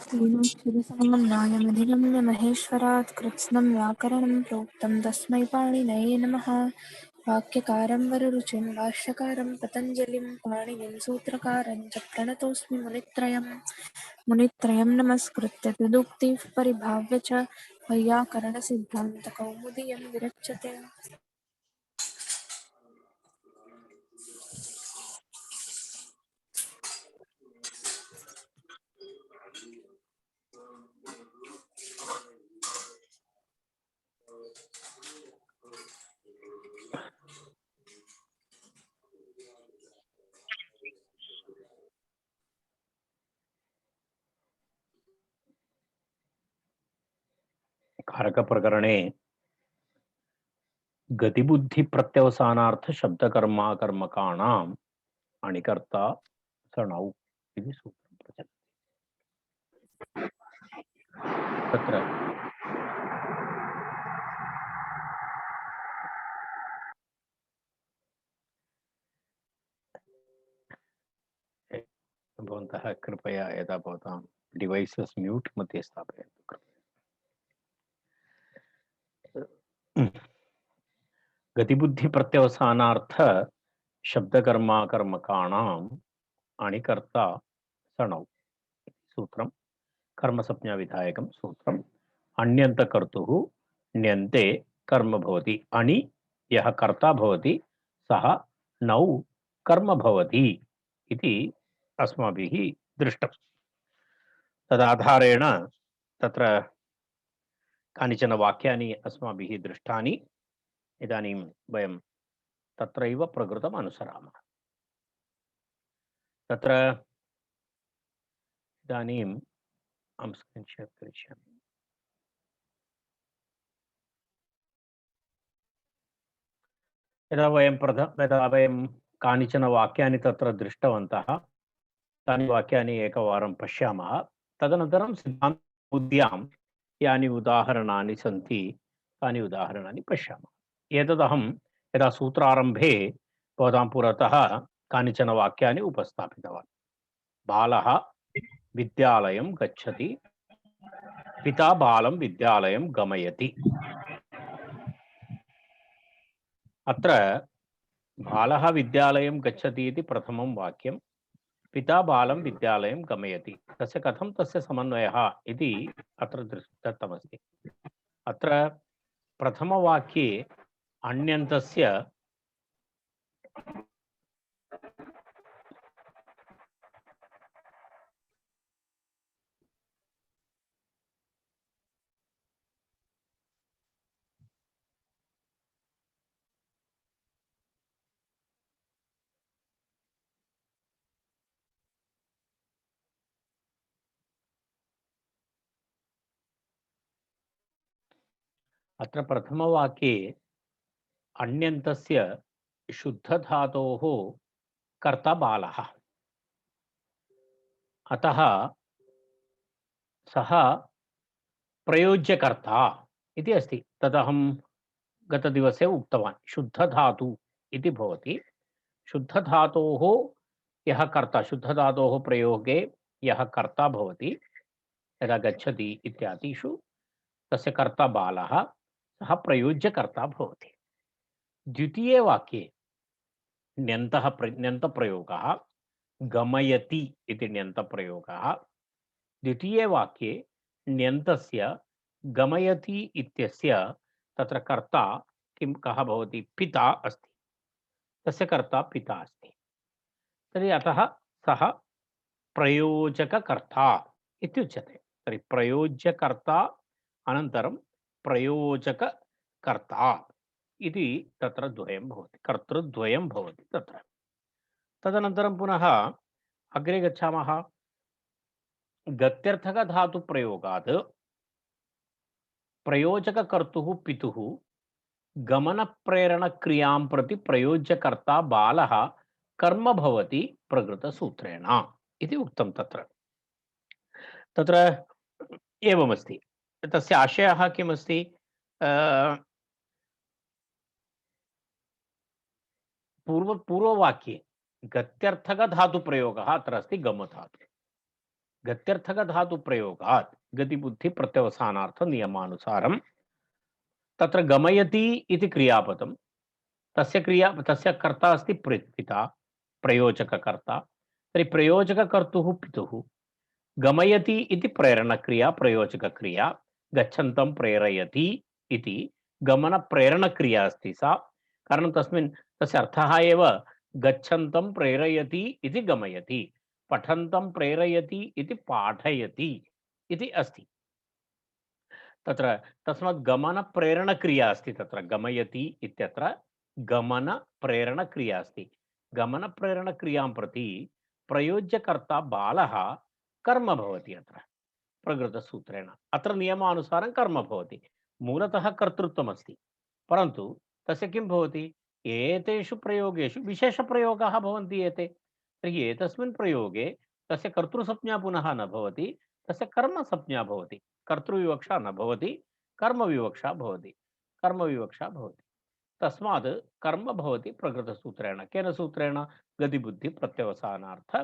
तेनोच्चरसामान्यायमधिगम्य महेश्वरात् कृत्स्नं व्याकरणं प्रोक्तं तस्मै पाणिनये नमः। वाक्यकारं वररुचिं भाष्यकारं पतञ्जलिं पाणिनिं सूत्रकारं च प्रणतोऽस्मि मुनित्रयं नमस्कृत्य तदुक्तिः परिभाव्य च वैयाकरणसिद्धान्तकौमुदीयं विरच्यते। कारक प्रकरणे गतिबुद्धि प्रत्यवसानार्थ शब्दकर्माकर्मकाणाम् अणिकर्ता सणौ इति सूत्रं प्रचलति। तत्र भवन्तः कृपया यदा भवतां डिवैसस् म्यूट् मध्ये स्थापयन्तु। गतिबुद्धि प्रत्यवसानार्थ शब्दकर्माकर्मकाणाम् अणिकर्ता सणौ सूत्रं कर्मसंज्ञा विधायकं सूत्रम् अन्यन्तकर्तुः ण्यन्ते कर्म भवति। अणि यः कर्ता भवति सः नौ कर्म भवति इति अस्माभिः दृष्टम्। तदाधारेण तत्र कानिचन वाक्यानि अस्माभिः दृष्टानि। इदानीं वयं तत्रैव प्रकृतम् अनुसरामः। तत्र इदानीम् अहं स्क्रीन् शेर् करिष्यामि। यदा वयं कानिचन वाक्यानि तत्र दृष्टवन्तः, तानि वाक्यानि एकवारं पश्यामः। तदनन्तरं सिद्धान्तबुद्ध्यां यानि उदाहरणानि सन्ति तानि उदाहरणानि पश्यामः। एतदहं यदा सूत्रारम्भे भवतां पुरतः कानिचन वाक्यानि उपस्थापितवान्। बालः विद्यालयं गच्छति, पिता बालं विद्यालयं गमयति। अत्र बालः विद्यालयं गच्छति इति प्रथमं वाक्यं, पिता बालं विद्यालयं गमयति। तस्य कथं तस्य समन्वयः इति अत्र दत्तमस्ति। अत्र प्रथमवाक्ये अन्यन्तस्य अत्र प्रथमवाक्ये अन्यन्तस्य शुद्धधातोः कर्ता बालः, अतः सः प्रयोज्यकर्ता इति अस्ति। तदहं गतदिवसे उक्तवान्। शुद्धधातु इति भवति। शुद्धधातोः यः कर्ता, शुद्धधातोः प्रयोगे यः कर्ता भवति, यदा गच्छति इत्यादिषु तस्य कर्ता बालः, सः प्रयोज्यकर्ता भवति। द्वितीये वाक्ये ण्यन्तप्रयोगः, गमयति इति ण्यन्तप्रयोगः। द्वितीये वाक्ये ण्यन्तस्य गमयति इत्यस्य तत्र कर्ता कः भवति? पिता अस्ति। तस्य कर्ता पिता अस्ति। तर्हि अतः सः प्रयोजककर्ता इत्युच्यते। तर्हि प्रयोज्यकर्ता अनन्तरं प्रयोजककर्ता इति तत्र द्वयं भवति, कर्तृद्वयं भवति तत्र। तदनन्तरं पुनः अग्रे गच्छामः। गत्यर्थकधातुप्रयोगात् प्रयोजककर्तुः पितुः गमनप्रेरणक्रियां प्रति प्रयोज्यकर्ता बालः कर्म भवति प्रकृतसूत्रेण इति उक्तं। तत्र एवमस्ति। तस्य आशयः किमस्ति? पूर्ववाक्ये गत्यर्थकधातुप्रयोगः अत्र अस्ति गमधातु। गत्यर्थकधातुप्रयोगात् गतिबुद्धिप्रत्यवसानार्थ नियमानुसारं तत्र गमयति इति क्रियापदं तस्य कर्ता अस्ति पिता प्रयोजककर्ता। तर्हि प्रयोजककर्तुः पितुः, गमयति इति प्रेरणक्रिया प्रयोजकक्रिया, गच्छन्तं प्रेरयति इति गमनप्रेरणक्रिया अस्ति सा। कारणं तस्मिन् तस्य अर्थः एव गच्छन्तं प्रेरयति इति गमयति, पठन्तं प्रेरयति इति पाठयति इति अस्ति। तत्र तस्मात् गमनप्रेरणक्रिया अस्ति। तत्र गमयति इत्यत्र गमनप्रेरणक्रिया अस्ति। गमनप्रेरणक्रियां प्रति प्रयोज्यकर्ता बालः कर्म भवति। अत्र प्रकृतसूत्रेण अत्र नियमानुसारं कर्म भवति। मूलतः कर्तृत्वमस्ति, परन्तु तस्य किं भवति, एतेषु प्रयोगेषु विशेषप्रयोगाः भवन्ति एते। तर्हि एतस्मिन् प्रयोगे तस्य कर्तृसंज्ञा पुनः न भवति, तस्य कर्मसंज्ञा भवति। कर्तृविवक्षा न भवति, कर्मविवक्षा भवति। कर्मविवक्षा भवति, तस्मात् कर्म भवति प्रकृतसूत्रेण। केन सूत्रेण? गतिबुद्धिप्रत्यवसानार्थ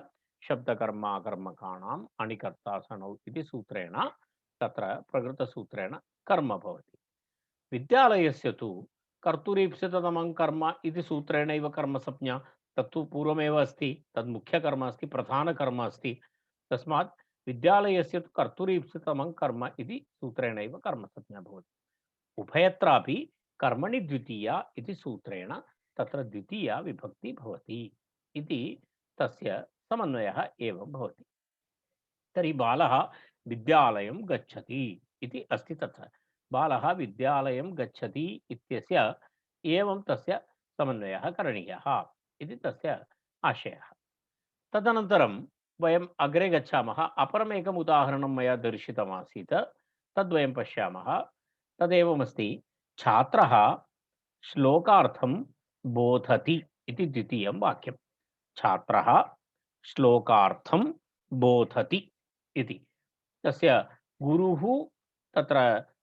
शब्दकर्माकर्मकाणाम् अणिकर्तासनौ इति सूत्रेण तत्र प्रकृतसूत्रेण कर्म भवति। विद्यालयस्य तु कर्तुरीप्सिततमं कर्म इति सूत्रेणैव कर्मसंज्ञा। तत्तु पूर्वमेव अस्ति, तद् मुख्यकर्म अस्ति, प्रधानकर्म अस्ति। तस्मात् विद्यालयस्य तु कर्तुरीप्सिततमं कर्म इति सूत्रेणैव कर्मसंज्ञा भवति। उभयत्रापि कर्मणि द्वितीया इति सूत्रेण तत्र द्वितीया विभक्ति भवति इति तस्य समन्वयः एवं भवति। तर्हि बालः विद्यालयं गच्छति इति अस्ति। तत्र बालः विद्यालयं गच्छति इत्यस्य एवं तस्य समन्वयः करणीयः इति तस्य आशयः। तदनन्तरं वयम् अग्रे गच्छामः। अपरमेकम् उदाहरणं मया दर्शितमासीत्, तद्वयं पश्यामः। तदेवमस्ति, छात्रः श्लोकार्थं बोधति इति द्वितीयं वाक्यं। छात्रः श्लोकार्थं बोधति इति तस्य गुरुः तत्र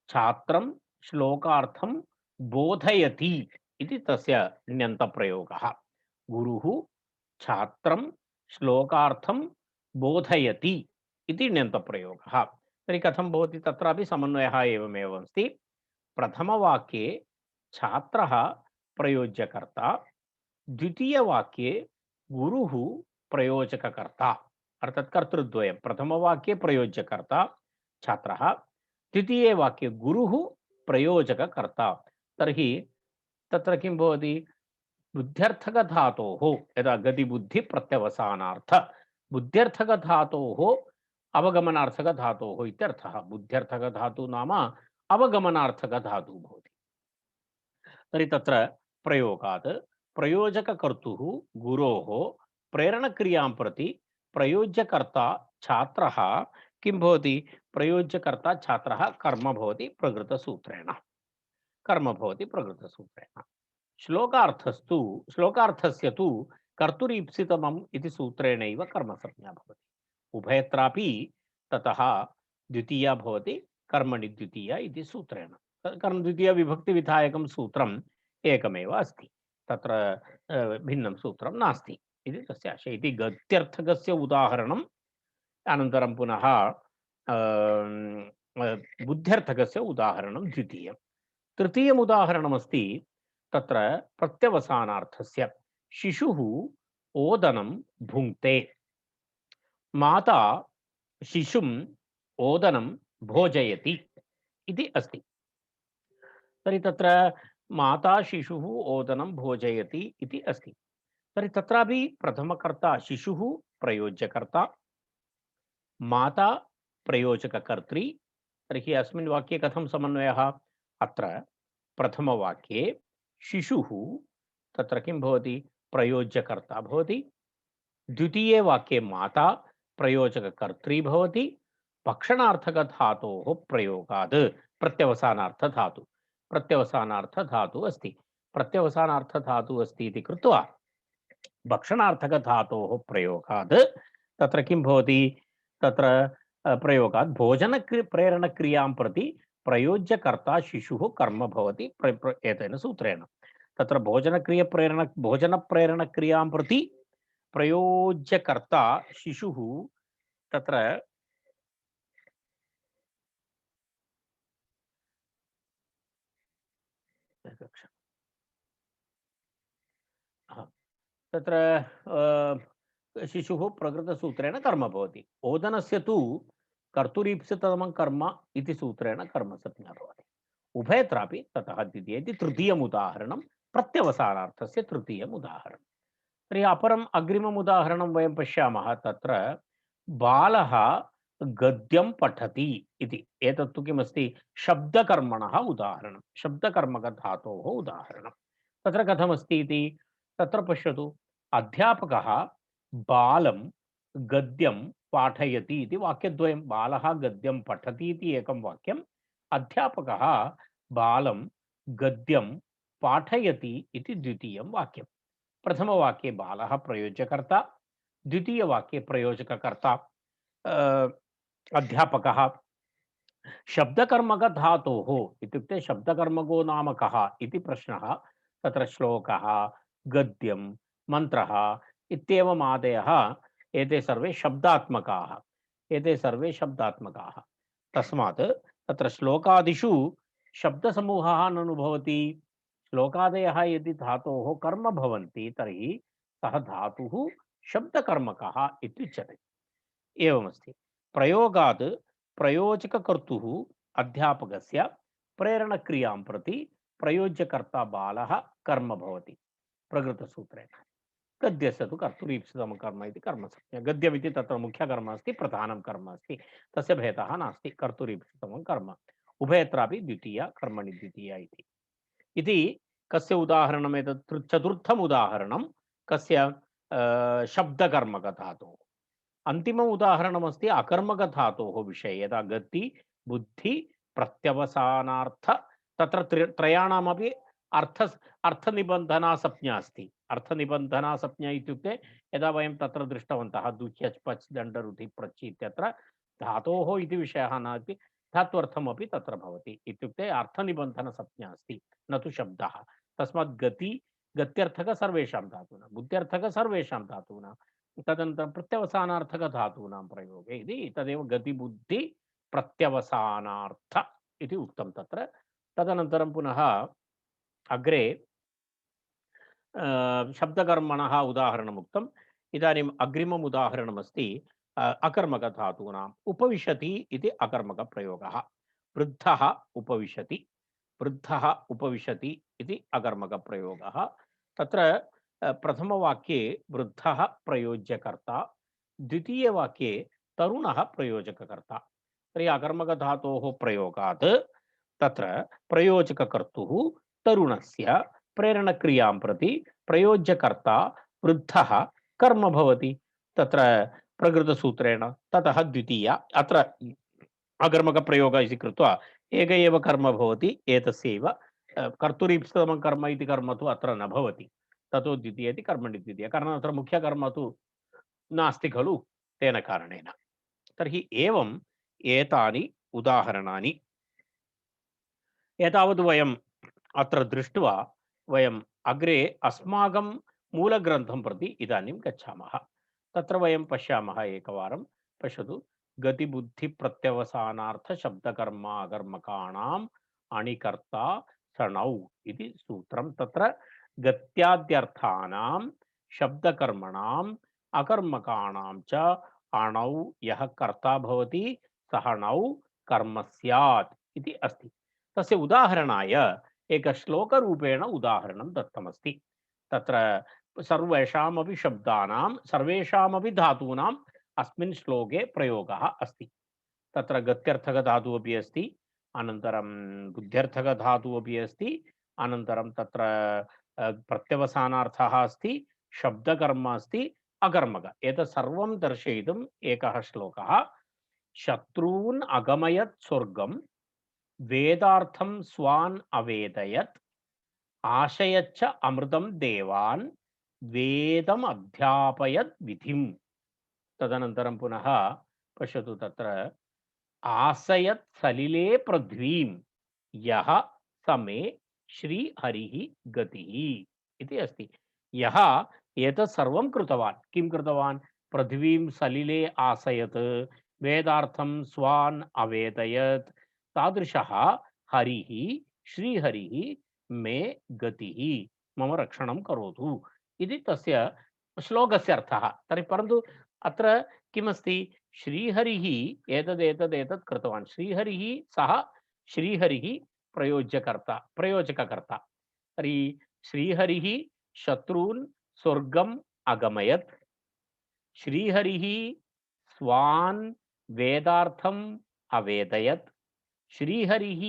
छात्रं श्लोकार्थं बोधयति इति तस्य ण्यन्तप्रयोगः। गुरुः छात्रं श्लोकार्थं बोधयति इति ण्यन्तप्रयोगः। तर्हि कथं भवति? तत्रापि समन्वयः एवमेव अस्ति। प्रथमवाक्ये छात्रः प्रयोज्यकर्ता, द्वितीयवाक्ये गुरुः प्रयोजककर्ता, अर्थात् कर्तृद्वयं। प्रथमवाक्ये प्रयोज्यकर्ता छात्रः, द्वितीये वाक्ये गुरुः प्रयोजककर्ता। तर्हि तत्र किं भवति? बुद्ध्यर्थकधातोः यदा गतिबुद्धिप्रत्यवसानार्थ बुद्ध्यर्थकधातोः अवगमनार्थकधातोः इत्यर्थः। बुद्ध्यर्थकधातुः नाम अवगमनार्थकधातुः भवति। तर्हि तत्र प्रयोगात् प्रयोजककर्तुः गुरोः प्रेरणक्रियां प्रति प्रयोज्यकर्ता छात्रः किं भवति? प्रयोज्यकर्ता छात्रः कर्म भवति प्रकृतसूत्रेण। कर्म भवति प्रकृतसूत्रेण। श्लोकार्थस्य तु कर्तुरीप्सितमम् इति सूत्रेणैव कर्मसंज्ञा भवति। उभयत्रापि ततः द्वितीया भवति कर्मणि द्वितीया इति सूत्रेण। कर्म द्वितीया विभक्तिविधायकं सूत्रम् एकमेव अस्ति, तत्र भिन्नं सूत्रं नास्ति इति तस्य आशयः। इति गत्यर्थकस्य उदाहरणम्, अनन्तरं पुनः बुद्ध्यर्थकस्य उदाहरणं द्वितीयं। तृतीयम् उदाहरणमस्ति तत्र प्रत्यवसानार्थस्य। शिशुः ओदनं भुङ्क्ते, माता शिशुम् ओदनं भोजयति इति अस्ति। तर्हि तत्र माता शिशुः ओदनं भोजयति इति अस्ति। तर्हि तत्रापि प्रथमकर्ता शिशुः प्रयोज्यकर्ता, माता प्रयोजककर्त्री। तर्हि अस्मिन् वाक्ये कथं समन्वयः? अत्र प्रथमवाक्ये शिशुः तत्र किं भवति? प्रयोज्यकर्ता भवति। द्वितीये वाक्ये माता प्रयोजककर्त्री भवति। भक्षणार्थकधातोः प्रयोगात् प्रत्यवसानार्थधातु प्रत्यवसानार्थधातुः अस्ति। प्रत्यवसानार्थधातुः अस्ति इति कृत्वा भक्षणार्थकधातोः प्रयोगात् तत्र किं भवति? तत्र प्रयोगात् प्रेरणक्रियां प्रति प्रयोज्यकर्ता शिशुः कर्म भवति एतेन सूत्रेण। तत्र भोजनप्रेरणक्रियां प्रति प्रयोज्यकर्ता शिशुः तत्र तत्र शिशुः प्रकृतसूत्रेण कर्म भवति। ओदनस्य तु कर्तुरीप्सिततमं कर्म इति सूत्रेण कर्मसंज्ञा भवति। उभयत्रापि ततः द्वितीय इति तृतीयम् उदाहरणं प्रत्यवसानार्थस्य तृतीयम् उदाहरणं। तर्हि अपरम् अग्रिमम् उदाहरणं वयं पश्यामः। तत्र बालः गद्यं पठति इति। एतत्तु किमस्ति? शब्दकर्मणः उदाहरणं, शब्दकर्मकधातोः उदाहरणं। तत्र कथमस्ति इति तत्र पश्यतु। अध्यापकः बालं गद्यं पाठयति इति वाक्यद्वयं। बालः गद्यं पठति इति एकं वाक्यम्, अध्यापकः बालं गद्यं पाठयति इति द्वितीयं वाक्यं। प्रथमवाक्ये बालः प्रयोज्यकर्ता, द्वितीयवाक्ये प्रयोजककर्ता अध्यापकः। शब्दकर्मकधातोः इत्युक्ते शब्दकर्मको नाम कः इति प्रश्नः। तत्र श्लोकः, गद्यं, मन्त्रः इत्येवम् आदयः एते सर्वे शब्दात्मकाः। एते सर्वे शब्दात्मकाः। तस्मात् तत्र श्लोकादिषु शब्दसमूहः ननु भवति। श्लोकादयः यदि धातोः कर्म भवन्ति तर्हि सः धातुः शब्दकर्मकः इत्युच्यते। एवमस्ति। प्रयोगात् प्रयोजककर्तुः अध्यापकस्य प्रेरणक्रियां प्रति प्रयोज्यकर्ता बालः कर्म भवति प्रकृतसूत्रेण। गद्यस्य तु कर्तुरीप्सितमं कर्म इति कर्मसंज्ञा। गद्यमिति तत्र मुख्यकर्म अस्ति, प्रधानं कर्म अस्ति, तस्य भेदः नास्ति। कर्तुरीप्सितमं कर्म उभयत्रापि द्वितीया, कर्मणि द्वितीया इति। इति कस्य उदाहरणम् एतत्? चतुर्थम् उदाहरणं कस्य? शब्दकर्मकधातोः। अंतिमम् उदाहरणमस्ति अकर्मकधातोः विषये। यदा गति, बुद्धि, प्रत्यवसानार्थ, तत्र त्रयाणामपि अर्थनिबन्धनासंज्ञा अस्ति। अर्थनिबन्धनासंज्ञा इत्युक्ते यदा वयं तत्र दृष्टवन्तः दुह्यच् पच् दण्ड रुधि प्रचि इत्यत्र धातोः इति विषयः नास्ति, धात्वर्थमपि तत्र भवति। इत्युक्ते अर्थनिबन्धनसंज्ञा अस्ति, न तु शब्दः। तस्मात् गति, गत्यर्थक सर्वेषां धातूनां, बुद्ध्यर्थक सर्वेषां धातूनां, तदनन्तरं प्रत्यवसानार्थकधातूनां प्रयोगे इति तदेव गतिबुद्धि प्रत्यवसानार्थ इति उक्तं तत्र। तदनन्तरं पुनः अग्रे शब्दकर्मणः उदाहरणम् उक्तम्। इदानीम् अग्रिमम् उदाहरणमस्ति अकर्मकधातूनाम्। उपविशति इति अकर्मकप्रयोगः। वृद्धः उपविशति, वृद्धः उपविशति इति अकर्मकप्रयोगः। तत्र प्रथमवाक्ये वृद्धः प्रयोज्यकर्ता, द्वितीयवाक्ये तरुणः प्रयोजककर्ता। तर्हि अकर्मकधातोः प्रयोगात् तत्र प्रयोजककर्तुः तरुणस्य प्रेरणक्रियां प्रति प्रयोज्यकर्ता वृद्धः कर्म भवति तत्र प्रकृतसूत्रेण। ततः द्वितीया, अत्र अकर्मकप्रयोगः इति कृत्वा एक एव कर्म भवति। एतस्यैव कर्तुरीप्सितमं कर्म इति कर्म तु अत्र न भवति। ततो द्वितीय इति कर्मणि द्वितीय। कारणम् अत्र मुख्यकर्म तु नास्ति खलु, तेन कारणेन। तर्हि एवम् एतानि उदाहरणानि एतावद् वयम् अत्र दृष्ट्वा वयम् अग्रे अस्माकं मूलग्रन्थं प्रति इदानीं गच्छामः। तत्र वयं पश्यामः एकवारं। पश्यतु। गतिबुद्धिप्रत्यवसानार्थ शब्दकर्माकर्मकाणाम् अणिकर्ता सणौ इति सूत्रं। तत्र गत्याद्यर्थानां शब्दकर्मणाम् अकर्मकाणां च अणौ यः कर्ता भवति सः णौ कर्म स्यात् इति अस्ति। तस्य उदाहरणाय एकश्लोकरूपेण उदाहरणं दत्तमस्ति। तत्र सर्वेषामपि शब्दानां सर्वेषामपि धातूनाम् अस्मिन् श्लोके प्रयोगः अस्ति। तत्र गत्यर्थकधातुः अपि अस्ति, अनन्तरं बुद्ध्यर्थकधातुः अपि अस्ति, अनन्तरं तत्र प्रत्यवसानार्थः अस्ति, शब्दकर्म अस्ति, अकर्मक। एतत् सर्वं दर्शयितुम् एकः श्लोकः। शत्रून् अगमयत् स्वर्गं वेदार्थं स्वान् अवेदयत् आशयच्च अमृतं देवान् वेदम् अध्यापयत् विधिम्। तदनन्तरं पुनः पश्यतु। तत्र आसयत् सलिले पृथ्वीं यः स मे श्रीहरिः गतिः इति अस्ति। यः एतत् सर्वं कृतवान्, किं कृतवान्? पृथ्वीं सलिले आसयत्, वेदार्थं स्वान् अवेदयत्, तादृशः हरिः श्रीहरिः मे गतिः, मम रक्षणं करोतु इति तस्य श्लोकस्य अर्थः। तर्हि परन्तु अत्र किमस्ति, श्रीहरिः एतदेतदेतत् कृतवान्। श्रीहरिः सः श्रीहरिः प्रयोजककर्ता। तर्हि श्रीहरिः शत्रून् स्वर्गम् अगमयत्। श्रीहरिः स्वान् वेदार्थम् अवेदयत्। श्रीहरिः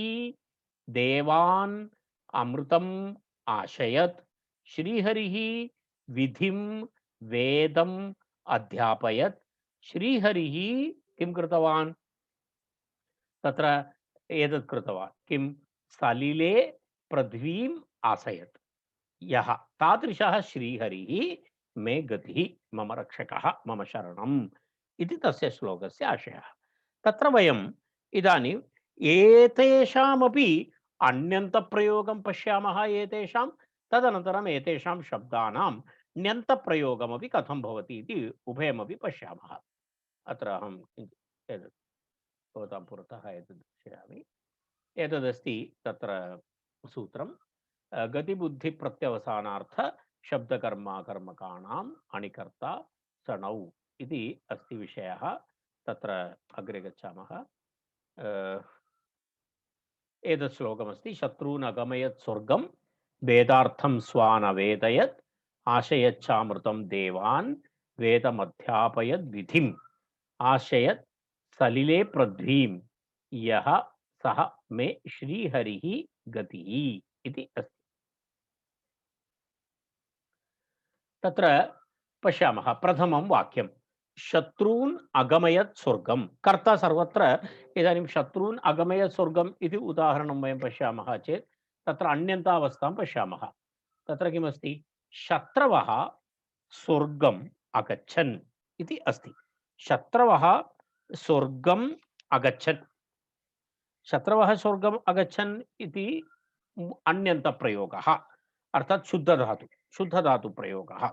देवान् अमृतम् आशयत्। श्रीहरिः विधिं वेदम् अध्यापयत्। श्रीहरिः किं कृतवान्, तत्र एतत् कृतवान्, किं, सलिले पृथ्वीम् आसयत्। यः तादृशः श्रीहरिः मे गतिः, मम रक्षकः, मम शरणम् इति तस्य श्लोकस्य आशयः। तत्र वयम् इदानीम् एतेषामपि अन्यन्तप्रयोगं पश्यामः। एतेषां तदनन्तरम् एतेषां शब्दानां ण्यन्तप्रयोगमपि कथं भवति इति उभयमपि पश्यामः। अत्र अहं किञ्चित् एतत् भवतां पुरतः एतद् दर्शयामि। एतदस्ति तत्र सूत्रं, गतिबुद्धिप्रत्यवसानार्थ शब्दकर्माकर्मकाणाम् अणिकर्ता सणौ इति अस्ति विषयः। तत्र अग्रे गच्छामः। एतत् श्लोकमस्ति, शत्रून् अगमयत् स्वर्गं वेदार्थं स्वानवेदयत् आशयच्छामृतं देवान् वेदमध्यापयद् विधिम् आशयत् सलिले पृथ्वीं यः सः मे श्रीहरिः गतिः इति अस्ति। तत्र पश्यामः, प्रथमं वाक्यं शत्रून् अगमयत् स्वर्गं। कर्ता सर्वत्र। इदानीं शत्रून् अगमयत् स्वर्गम् इति उदाहरणं वयं पश्यामः चेत् तत्र अन्यन्तावस्थां पश्यामः। तत्र किमस्ति, शत्रवः स्वर्गम् अगच्छन् इति अस्ति। शत्रवः स्वर्गम् अगच्छन्, शत्रवः स्वर्गम् अगच्छन् इति अन्यन्तप्रयोगः, अर्थात् शुद्धधातुप्रयोगः।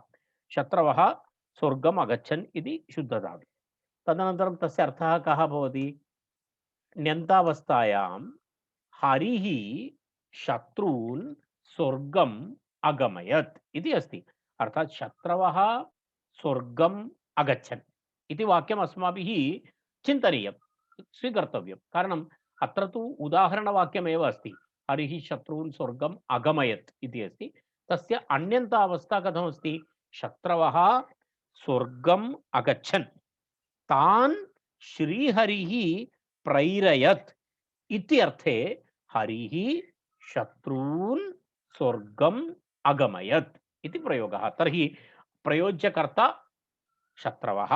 शत्रवः स्वर्गम् अगच्छन् इति शुद्धधातु। तदनन्तरं तस्य अर्थः कः भवति, ण्यन्तावस्थायां हरिः शत्रून् स्वर्गम् अगमयत् इति अस्ति। अर्थात् शत्रवः स्वर्गम् अगच्छन् इति वाक्यम् अस्माभिः चिन्तनीयं, स्वीकर्तव्यं। कारणम् अत्र तु उदाहरणवाक्यमेव अस्ति। हरिः शत्रून् स्वर्गम् अगमयत् इति अस्ति। तस्य अन्यन्तावस्था कथमस्ति, शत्रवः स्वर्गम् अगच्छन्, तान् श्रीहरिः प्रैरयत् इत्यर्थे हरिः शत्रून् स्वर्गम् अगमयत् इति प्रयोगः। तर्हि प्रयोज्यकर्ता शत्रवः,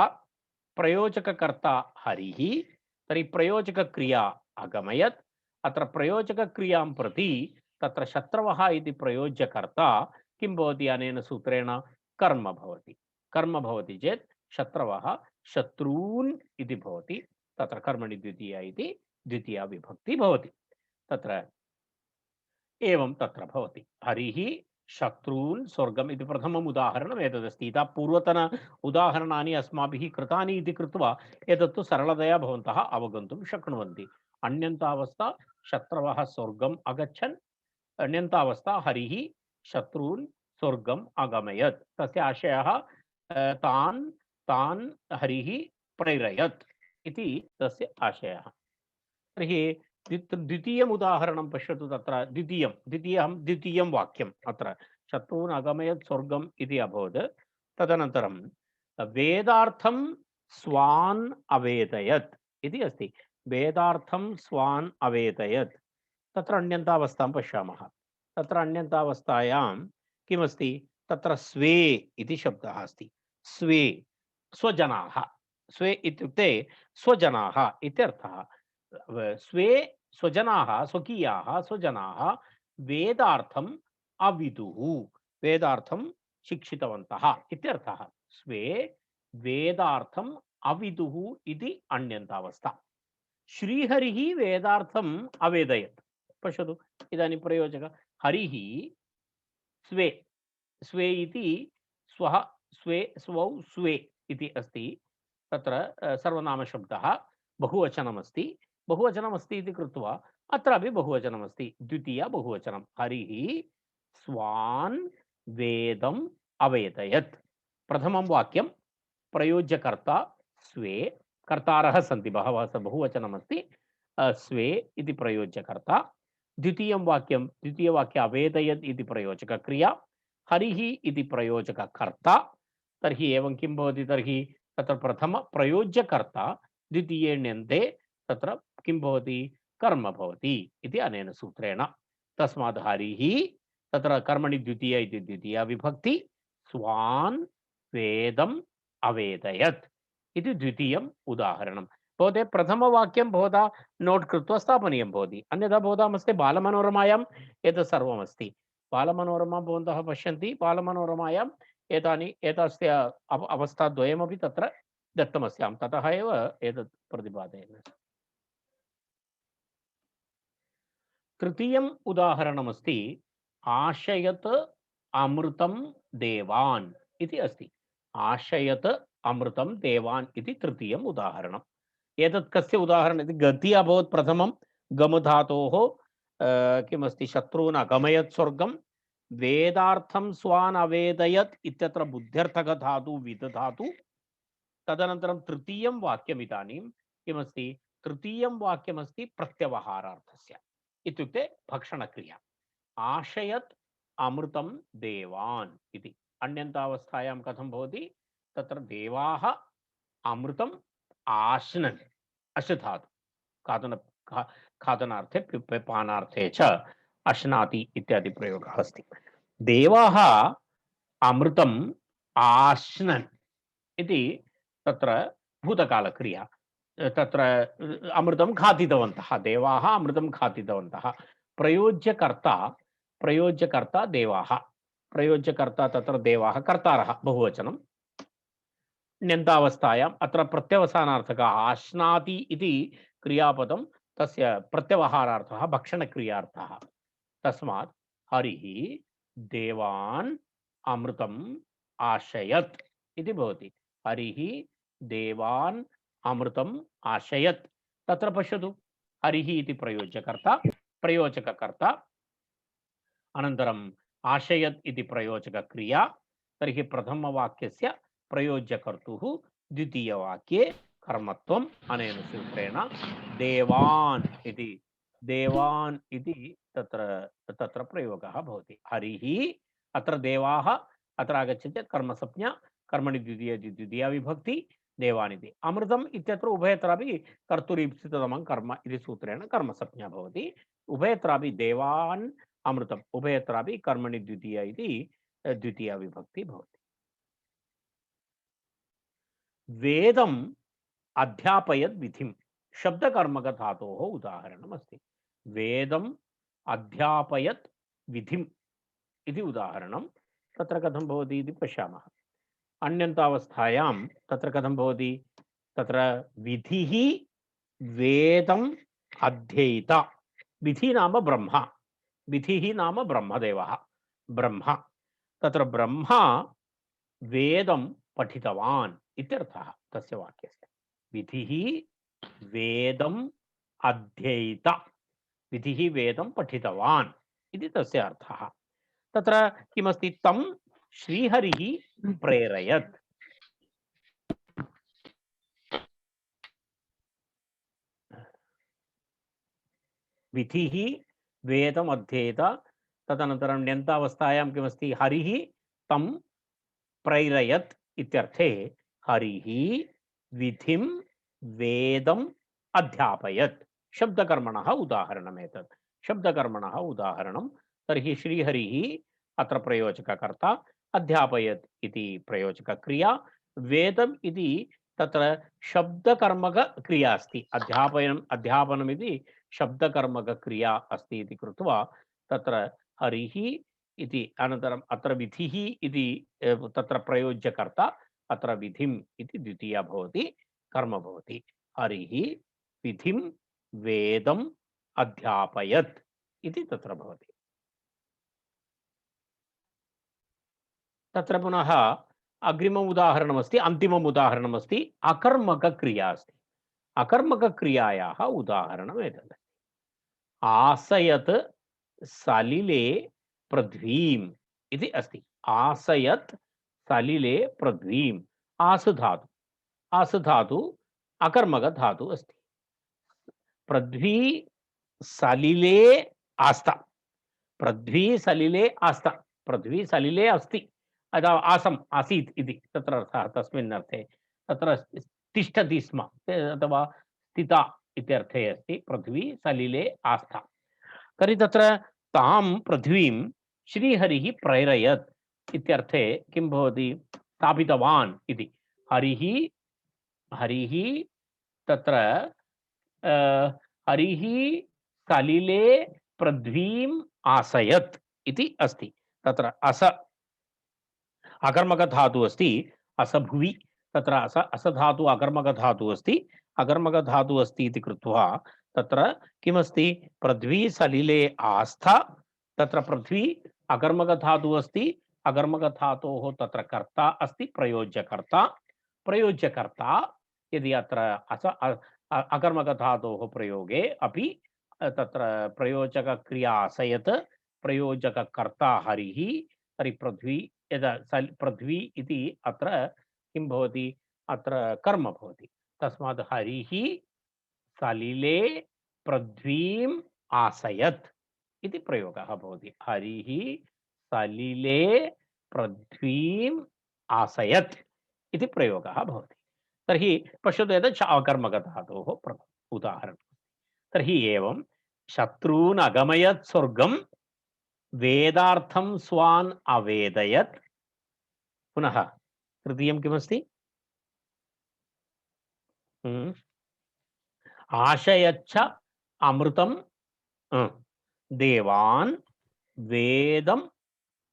प्रयोजककर्ता हरिः, तर्हि प्रयोजकक्रिया अगमयत्। अत्र प्रयोजकक्रियां प्रति तत्र शत्रवः इति प्रयोज्यकर्ता किं भवति, अनेन सूत्रेण कर्म भवति। कर्म भवति चेत् शत्रवः शत्रून् इति भवति। तत्र कर्मणि द्वितीया इति द्वितीया विभक्ति भवति। तत्र एवं तत्र भवति, हरिः शत्रून् स्वर्गम् इति प्रथमम् उदाहरणम् एतदस्ति। इतः पूर्वतन उदाहरणानि अस्माभिः कृतानि इति कृत्वा एतत्तु सरलतया भवन्तः अवगन्तुं शक्नुवन्ति। अन्यन्तावस्था शत्रवः स्वर्गम् अगच्छन्, अन्यन्तावस्था हरिः शत्रून् स्वर्गम् अगमयत्। तस्य आशयः तान् हरिः प्रेरयत् इति तस्य आशयः। तर्हि द्वितीयम् उदाहरणं पश्यतु। तत्र द्वितीयं वाक्यम् अत्र शत्रून् अगमयत् स्वर्गम् इति अभवत्। तदनन्तरं वेदार्थं स्वान् अवेदयत् इति अस्ति। वेदार्थं स्वान् अवेदयत्, तत्र अन्यन्तावस्थां पश्यामः। तत्र अन्यन्तावस्थायां किमस्ति, तत्र स्वे इति शब्दः अस्ति। स्वे स्वजनाः, स्वे इत्युक्ते स्वजनाः इत्यर्थः। स्वे स्वजनाः, स्वकीयाः स्वजनाः वेदार्थम् अविदुः, वेदार्थं शिक्षितवन्तः इत्यर्थः। स्वे वेदार्थम् अविदुः इति अन्यन्तावस्था। श्रीहरिः वेदार्थम् अवेदयत्। पश्यतु इदानीं प्रयोजक हरिः स्वे, स्वे इति स्वः, स्वे स्वौ स्वे इति अस्ति। तत्र सर्वनामशब्दः बहुवचनमस्ति। बहुवचनमस्ति इति कृत्वा अत्रापि बहुवचनमस्ति, द्वितीया बहुवचनं। हरिः स्वान् वेदम् अवेदयत्। प्रथमं वाक्यं प्रयोज्यकर्ता स्वे, कर्तारः सन्ति, बहवः बहुवचनमस्ति, स्वे इति प्रयोज्यकर्ता। द्वितीयवाक्य अवेदयत् इति प्रयोजकक्रिया, हरिः इति प्रयोजककर्ता। तर्हि एवं किं भवति, तर्हि तत्र प्रथम प्रयोज्यकर्ता, द्वितीये ण्यन्ते तत्र किं भवति, कर्म भवति इति अनेन सूत्रेण। तस्मात् हरिः तत्र कर्मणि द्वितीया इति द्वितीया विभक्ति, स्वान् वेदम् अवेदयत् इति द्वितीयम् उदाहरणं। भवते प्रथमवाक्यं भवता नोट् कृत्वा स्थापनीयं भवति, अन्यथा भवतामस्ति बालमनोरमायाम् एतत् सर्वमस्ति। बालमनोरमा भवन्तः पश्यन्ति, बालमनोरमायाम् एतस्य अवस्थाद्वयमपि तत्र दत्तमस्ति, अहं ततः एव एतत् प्रतिपादयन्। तृतीयम् उदाहरणमस्ति आशयत् अमृतं देवान् इति अस्ति। आशयत् अमृतं देवान् इति तृतीयम् उदाहरणम्। एतत् कस्य उदाहरणम् इति, गति अभवत् प्रथमं, गमधातोः किमस्ति, शत्रून् अगमयत् स्वर्गं, वेदार्थं स्वान् अवेदयत् इत्यत्र बुद्ध्यर्थकधातु विदधातु। तदनन्तरं तृतीयं वाक्यम् इदानीं किमस्ति, तृतीयं वाक्यमस्ति प्रत्यवहारार्थस्य, इत्युक्ते भक्षणक्रिया। आशयत् अमृतं देवान् इति अन्यन्तावस्थायां कथं भवति, तत्र देवाः अमृतम् आश्नन्, अशधातु, खादनार्थे पानार्थे च अश्नाति इत्यादि प्रयोगः अस्ति। देवाः अमृतम् आश्नन् इति तत्र भूतकालक्रिया, तत्र अमृतं खादितवन्तः, देवाः अमृतं खादितवन्तः। प्रयोज्यकर्ता देवाः, प्रयोज्यकर्ता तत्र देवाः, कर्तारः बहुवचनं। ण्यन्तावस्थायाम् अत्र प्रत्यवसानार्थकः आश्नाति इति क्रियापदं, तस्य प्रत्यवहारार्थः भक्षणक्रियार्थः। तस्मात् हरिः देवान् अमृतम् आशयत् इति भवति। हरिः देवान् अमृतम् आशयत्। तत्र पश्यतु, हरिः इति प्रयोजककर्ता, अनन्तरम् आशयत् इति प्रयोजकक्रिया। तर्हि प्रथमवाक्यस्य प्रयोज्यकर्तुः, द्वितीयवाक्ये कर्मत्वम्। अनेन सूत्रेण देवान् इति तत्र प्रयोगः भवति। हरिः, अत्र देवाः, अत्र आगच्छति कर्मसंज्ञा, कर्मणि द्वितीया विभक्ति, देवान् इति। अमृतम् इत्यत्र उभयत्रापि कर्तुरीप्सिततमं कर्म इति सूत्रेण कर्मसंज्ञा भवति। उभयत्रापि देवान् अमृतम्, उभयत्रापि कर्मणि द्वितीया इति द्वितीया विभक्ति भवति। वेदम् अध्यापयत् विधिं, शब्दकर्मकधातोः उदाहरणमस्ति। वेदम् अध्यापयत् विधिम् इति उदाहरणं। तत्र कथं भवति इति पश्यामः। अन्यन्तावस्थायां तत्र कथं भवति, तत्र विधिः वेदम् अध्येत। विधि नाम ब्रह्म, विधिः नाम ब्रह्मदेवः, ब्रह्म। तत्र ब्रह्मा वेदं पठितवान् इत्यर्थः तस्य वाक्यस्य। विधिः वेदम् अध्येत, विधिः वेदं पठितवान् इति तस्य अर्थः। तत्र किमस्ति, तं श्रीहरिः प्रेरयत्। विधिः वेदम् अध्येत, तदनन्तरं ण्यन्तावस्थायां किमस्ति, हरिः तं प्रेरयत् इत्यर्थे हरिः विधिं वेदम् अध्यापयत्। शब्दकर्मणः उदाहरणम् एतत्, शब्दकर्मणः उदाहरणं। तर्हि श्रीहरिः अत्र प्रयोजककर्ता, अध्यापयत् इति प्रयोजकक्रिया, वेदम् इति तत्र शब्दकर्मकक्रिया अस्ति। अध्यापनम् इति शब्दकर्मकक्रिया अस्ति इति कृत्वा तत्र हरिः इति, अनन्तरम् अत्र विधिः इति तत्र प्रयोज्यकर्ता, अत्र विधिम् इति द्वितीया भवति, कर्म भवति। हरिः विधिं वेदम् अध्यापयत् इति तत्र भवति। तत्र पुनः अग्रिमम् उदाहरणमस्ति, अन्तिमम् उदाहरणमस्ति, अकर्मकक्रिया अस्ति। अकर्मकक्रियायाः उदाहरणम् एतत्। आसयत् सलिले पृथ्वीम् इति अस्ति। आसयत् सलिले पृथ्वीम् आसु धातु। आसु धातु अकर्मक धातु अस्ति। पृथ्वी सलिले आस्था। पृथ्वी सलिले आस्था। पृथ्वी सलिले अस्ति अथवा आसम् आसीत् इति तत्र अर्थः। तस्मिन् अर्थे तत्र तिष्ठति स्म अथवा स्थिता इत्यर्थे अस्ति। पृथ्वी सलिले आस्था। तर्हि तत्र तां पृथ्वीं श्रीहरिः प्रैरयत् इत्यर्थे किं भवति? स्थापितवान् इति। हरिः हरिः तत्र हरिः सलिले पृथ्वीम् आसयत् इति अस्ति। तत्र अस अकर्मक धातु अस्ति। असभुवि तत्र अस धातु अकर्मक धातु अस्ति। अकर्मक धातु अस्ति इति कृत्वा तत्र किमस्ति? पृथ्वी सलिले आस्था। तत्र पृथ्वी अकर्मक धातु अस्ति। अकर्मक धातोः तत्र कर्ता अस्ति प्रयोज्यकर्ता। प्रयोज्यकर्ता यदि अत्र अकर्मक धातोः प्रयोगे अपि तत्र प्रयोजकक्रिया आसयत् प्रयोजककर्ता हरिः। तर्हि पृथ्वी यदा पृथ्वी इति अत्र किं भवति? अत्र कर्म भवति। तस्मात् हरिः सलिले पृथ्वीम् आसयत् इति प्रयोगः भवति। हरिः सलिले पृथ्वीम् आसयत् इति प्रयोगः भवति। तर्हि पश्यतु एतत् अकर्मकधातोः उदाहरणं। तर्हि एवं शत्रून् अगमयत् स्वर्गं वेदार्थं स्वान् अवेदयत्। पुनः तृतीयं किमस्ति? आशयच्च अमृतं देवान् वेदम्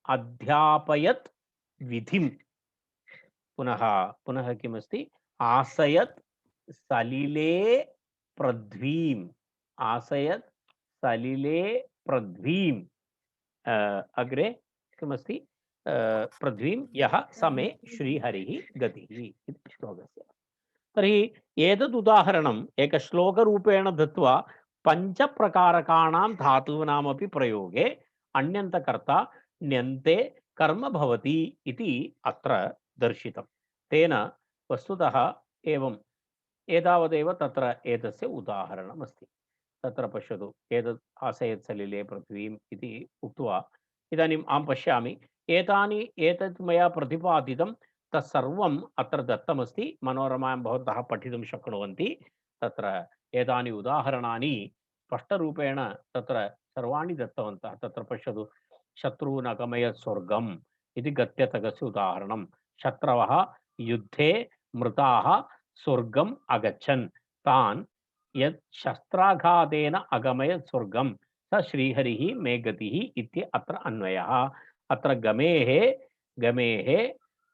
अध्यापयत् विधिं। पुनः पुनः किमस्ति? आसयत् सलिले पृथ्वीम्। आसयत् सलिले पृथ्वीम्। अग्रे किमस्ति? पृथ्वीं यः समे श्रीहरिः गतिः इति श्लोकस्य। तर्हि एतद् उदाहरणम् एकश्लोकरूपेण दत्वा पञ्चप्रकारकाणां धातूनामपि प्रयोगे अन्यन्तकर्ता ण्यन्ते कर्म भवति इति अत्र दर्शितं। तेन वस्तुतः एवम् एतावदेव तत्र एतस्य उदाहरणम् अस्ति। तत्र पश्यतु, एतत् आसयत् सलिले पृथ्वीम् इति उक्त्वा इदानीम् अहं पश्यामि एतत् मया प्रतिपादितं तत्सर्वम् अत्र दत्तमस्ति। मनोरमायां भवन्तः पठितुं शक्नुवन्ति। तत्र एतानि उदाहरणानि स्पष्टरूपेण तत्र सर्वाणि दत्तवन्तः। तत्र पश्यतु, शत्रून् अगमयत् स्वर्गम् इति गत्यतकस्य उदाहरणं। शत्रवः युद्धे मृताः स्वर्गम् अगच्छन् तान् यत् शस्त्राघातेन अगमयत् स्वर्गं स श्रीहरिः मे गतिः इति अत्र अन्वयः। अत्र गमेः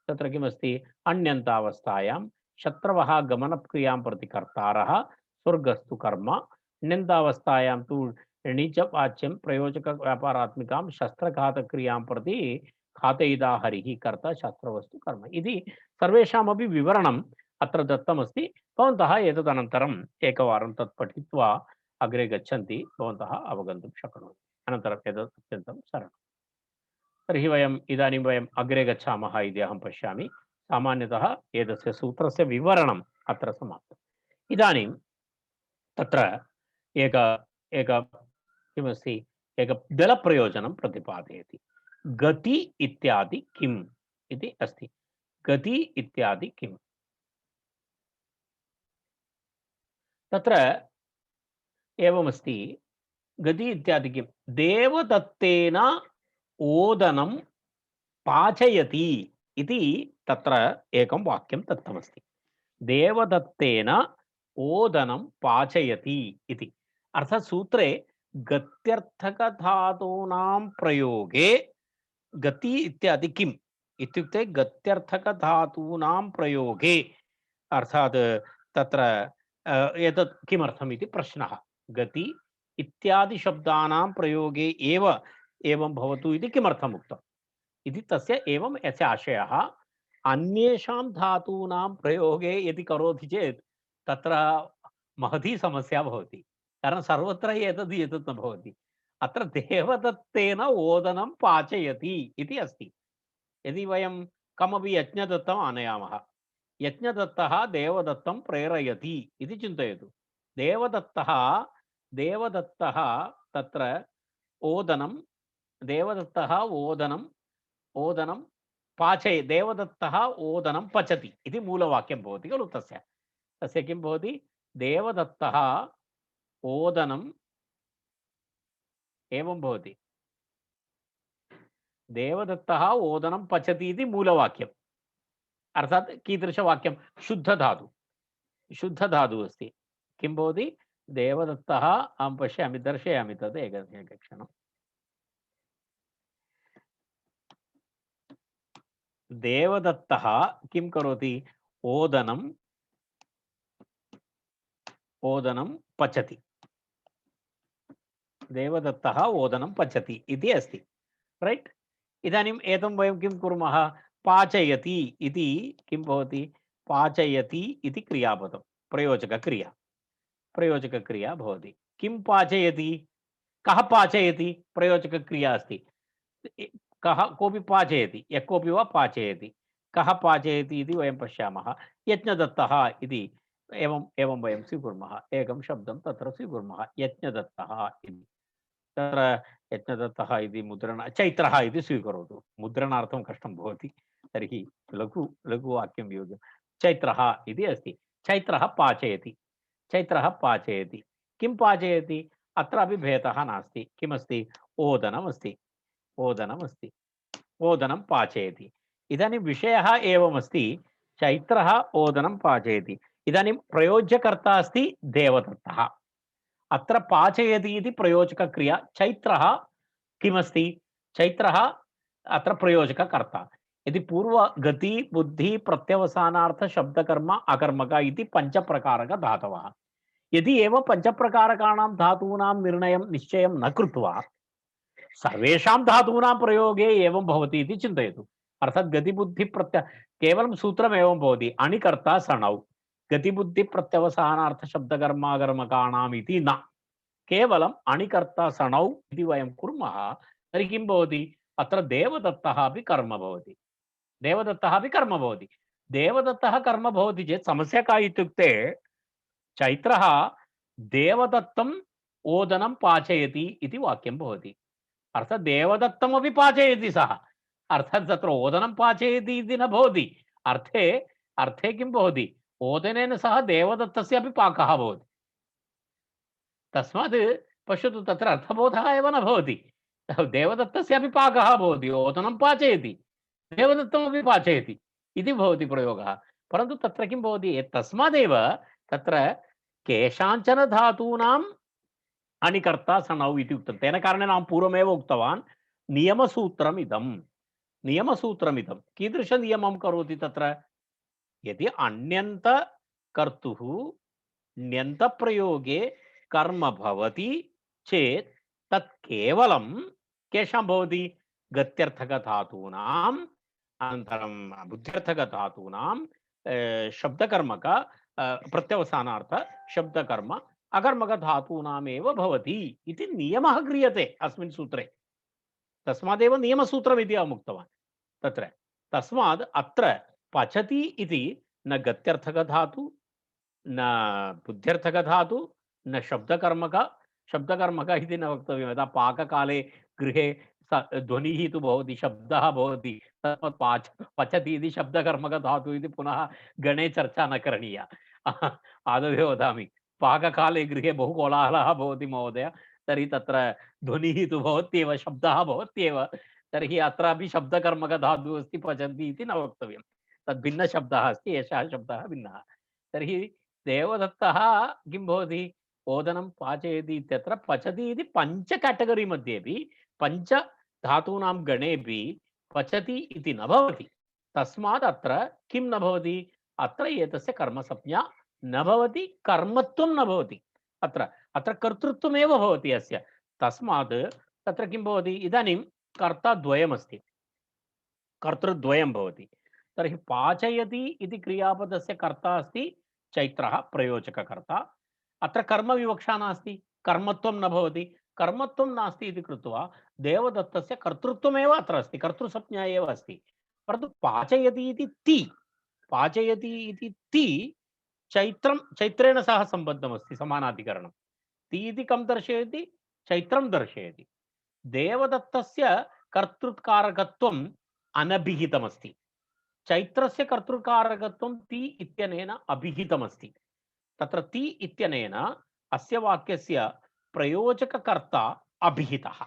तत्र किमस्ति? अन्यन्तावस्थायां शत्रवः गमनक्रियां प्रति कर्तारः, स्वर्गस्तु कर्म। ण्यन्तावस्थायां तु णिजवाच्यं प्रयोजकव्यापारात्मिकां शस्त्रघातक्रियां प्रति घातयिता हरिः कर्ता शस्त्रवस्तु कर्म इति सर्वेषामपि विवरणम् अत्र दत्तमस्ति। भवन्तः एतदनन्तरम् एकवारं तत् पठित्वा अग्रे गच्छन्ति भवन्तः अवगन्तुं शक्नुवन्ति। अनन्तरम् एतत् अत्यन्तं सरलम्। तर्हि इदानीं वयम् अग्रे गच्छामः इति अहं पश्यामि। सामान्यतः एतस्य सूत्रस्य विवरणम् अत्र समाप्तम्। इदानीं तत्र एक किमस्ति? एक दलप्रयोजनं प्रतिपादयति। गति इत्यादि किम् इति अस्ति। गति इत्यादि किम्? तत्र एवमस्ति। गति इत्यादि किं? देवदत्तेन ओदनं पाचयति इति तत्र एकं वाक्यं दत्तमस्ति। देवदत्तेन ओदनं पाचयति इति अर्थात् सूत्रे गत्यर्थकधातूनां प्रयोगे गति इत्यादि किम् इत्युक्ते गत्यर्थकधातूनां प्रयोगे अर्थात् तत्र एतत् किमर्थम् इति प्रश्नः। गति इत्यादि शब्दानां प्रयोगे एवं भवतु इति किमर्थम् उक्तम् इति तस्य एवं यस्य आशयः। अन्येषां धातूनां प्रयोगे यदि करोति चेत् तत्र महती समस्या भवति। कारण सर्वत्र एतत् न भवति। अत्र देवदत्तेन ओदनं पाचयति इति अस्ति। यदि वयं कमपि यज्ञदत्तम् आनयामः, यज्ञदत्तः देवदत्तं प्रेरयति इति चिन्तयतु। देवदत्तः देवदत्तः तत्र ओदनं देवदत्तः ओदनं ओदनं पाचय देवदत्तः ओदनं पचति इति मूलवाक्यं भवति खलु। तस्य तस्य किं भवति? देवदत्तः ओदनम् एवं भवति, देवदत्तः ओदनं पचति इति मूलवाक्यम्। अर्थात् कीदृशवाक्यं? शुद्धधातु, शुद्धधातुः अस्ति। किं भवति? देवदत्तः, अहं पश्यामि, दर्शयामि तद् एकक्षणं। देवदत्तः किं करोति? ओदनं ओदनं पचति, देवदत्तः ओदनं पचति इति अस्ति, रैट्? इदानीम् एतं वयं किं कुर्मः? पाचयति इति किं भवति? पाचयति इति क्रियापदं, प्रयोजकक्रिया, प्रयोजकक्रिया भवति। किं पाचयति? कः पाचयति? प्रयोजकक्रिया अस्ति। कः? कोऽपि पाचयति, यः कोऽपि वा पाचयति। कः पाचयति इति वयं पश्यामः। यज्ञदत्तः इति एवं एवं वयं स्वीकुर्मः, एकं शब्दं तत्र स्वीकुर्मः, यज्ञदत्तः इति। तत्र यज्ञदत्तः इति मुद्रण, चैत्रः इति स्वीकरोतु, मुद्रणार्थं कष्टं भवति, तर्हि लघुवाक्यं योग्यं। चैत्रः इति अस्ति, चैत्रः पाचयति, चैत्रः पाचयति। किं पाचयति? अत्रापि भेदः नास्ति। किमस्ति? ओदनमस्ति, ओदनमस्ति, ओदनं पाचयति। इदानीं विषयः एवमस्ति, चैत्रः ओदनं पाचयति। इदानीं प्रयोज्यकर्ता अस्ति देवदत्तः, अत्र पाचयति इति प्रयोजकक्रिया। चैत्रः किमस्ति? चैत्रः अत्र प्रयोजककर्ता। यदि पूर्वगति बुद्धि प्रत्यवसानार्थ शब्दकर्म अकर्मक इति पञ्चप्रकारकधातवः, यदि एवं पञ्चप्रकारकाणां धातूनां निर्णयं निश्चयं न कृत्वा सर्वेषां धातूनां प्रयोगे एवं भवति इति चिन्तयतु। अर्थात् गतिबुद्धि केवलं सूत्रम् एवं भवति, अणिकर्ता सणौ, गतिबुद्धि प्रत्यवसानार्थ शब्दकर्माकर्मकाणाम् इति न, केवलम् अणिकर्ता सणौ इति वयं कुर्मः, तर्हि किं भवति? अत्र देवदत्तः अपि कर्म भवति, देवदत्तः अपि कर्म भवति। देवदत्तः कर्म भवति चेत् समस्या का इत्युक्ते, चैत्रः देवदत्तम् ओदनं पाचयति इति वाक्यं भवति। अर्थात् देवदत्तमपि पाचयति सः, अर्थात् तत्र ओदनं पाचयति इति न भवति। अर्थे अर्थे किं भवति? ओदनेन सह देवदत्तस्यापि पाकः भवति। तस्मात् पश्यतु, तत्र अर्थबोधः एव न भवति। देवदत्तस्यापि पाकः भवति, ओदनं पाचयति, देवदत्तमपि पाचयति इति भवति प्रयोगः। परन्तु तत्र किं भवति? तस्मादेव तत्र केषाञ्चन धातूनां अणिकर्ता सणौ इति उक्तं। तेन कारणेन अहं पूर्वमेव उक्तवान्, नियमसूत्रमिदं, नियमसूत्रमिदं। कीदृशनियमं करोति तत्र? यदि अन्यन्तकर्तुः ण्यन्तप्रयोगे कर्म भवति चेत् तत् केवलं केषां भवति? गत्यर्थकधातूनाम्, अनन्तरं बुद्ध्यर्थकधातूनां, शब्दकर्मक प्रत्यवसानार्थ शब्दकर्म अकर्मकधातूनामेव भवति इति नियमः क्रियते अस्मिन् सूत्रे। तस्मादेव नियमसूत्रमिति अहम् उक्तवान् तत्र। तस्मात् अत्र पचति इति न गत्यर्थकधातु, न बुद्ध्यर्थकधातु, न शब्दकर्मक, शब्दकर्मक इति न वक्तव्यं। यदा पाककाले गृहे ध्वनिः तु भवति, शब्दः भवति, तस्मात् पचति इति शब्दकर्मकधातु इति पुनः गणे चर्चा न करणीया। आदौ वदामि, पाककाले गृहे बहु कोलाहलः भवति महोदय, तर्हि तत्र ध्वनिः तु भवत्येव, शब्दः भवत्येव, तर्हि अत्रापि शब्दकर्मकधातुः अस्ति, पचन्ति इति न वक्तव्यं। तद् भिन्नशब्दः अस्ति, एषः शब्दः भिन्नः। तर्हि देवदत्तः किं भवति? ओदनं पाचयति इत्यत्र पचति इति पञ्च केटगरी मध्येपि, पञ्च धातूनां गणेपि पचति इति न भवति। तस्मात् अत्र किं न भवति? अत्र एतस्य कर्मसंज्ञा न भवति, कर्मत्वं न भवति। अत्र अत्र कर्तृत्वमेव भवति अस्य। तस्मात् तत्र किं भवति? इदानीं कर्ता द्वयमस्ति, कर्तृद्वयं भवति। तर्हि पाचयति इति क्रियापदस्य कर्ता अस्ति चैत्रः, प्रयोजककर्ता। अत्र कर्मविवक्षा नास्ति, कर्मत्वं न भवति। कर्मत्वं नास्ति इति कृत्वा देवदत्तस्य कर्तृत्वमेव अत्र अस्ति, कर्तृसंज्ञा एव अस्ति। परन्तु पाचयति इति ति, पाचयति इति ति चैत्रेण सह सम्बद्धमस्ति, समानाधिकरणं। ति इति कं दर्शयति? चैत्रं दर्शयति। देवदत्तस्य कर्तृकारकत्वम् अनभिहितमस्ति। चैत्रस्य कर्तृकारकत्वं ति इत्यनेन अभिहितमस्ति। तत्र ति इत्यनेन अस्य वाक्यस्य प्रयोजककर्ता अभिहितः,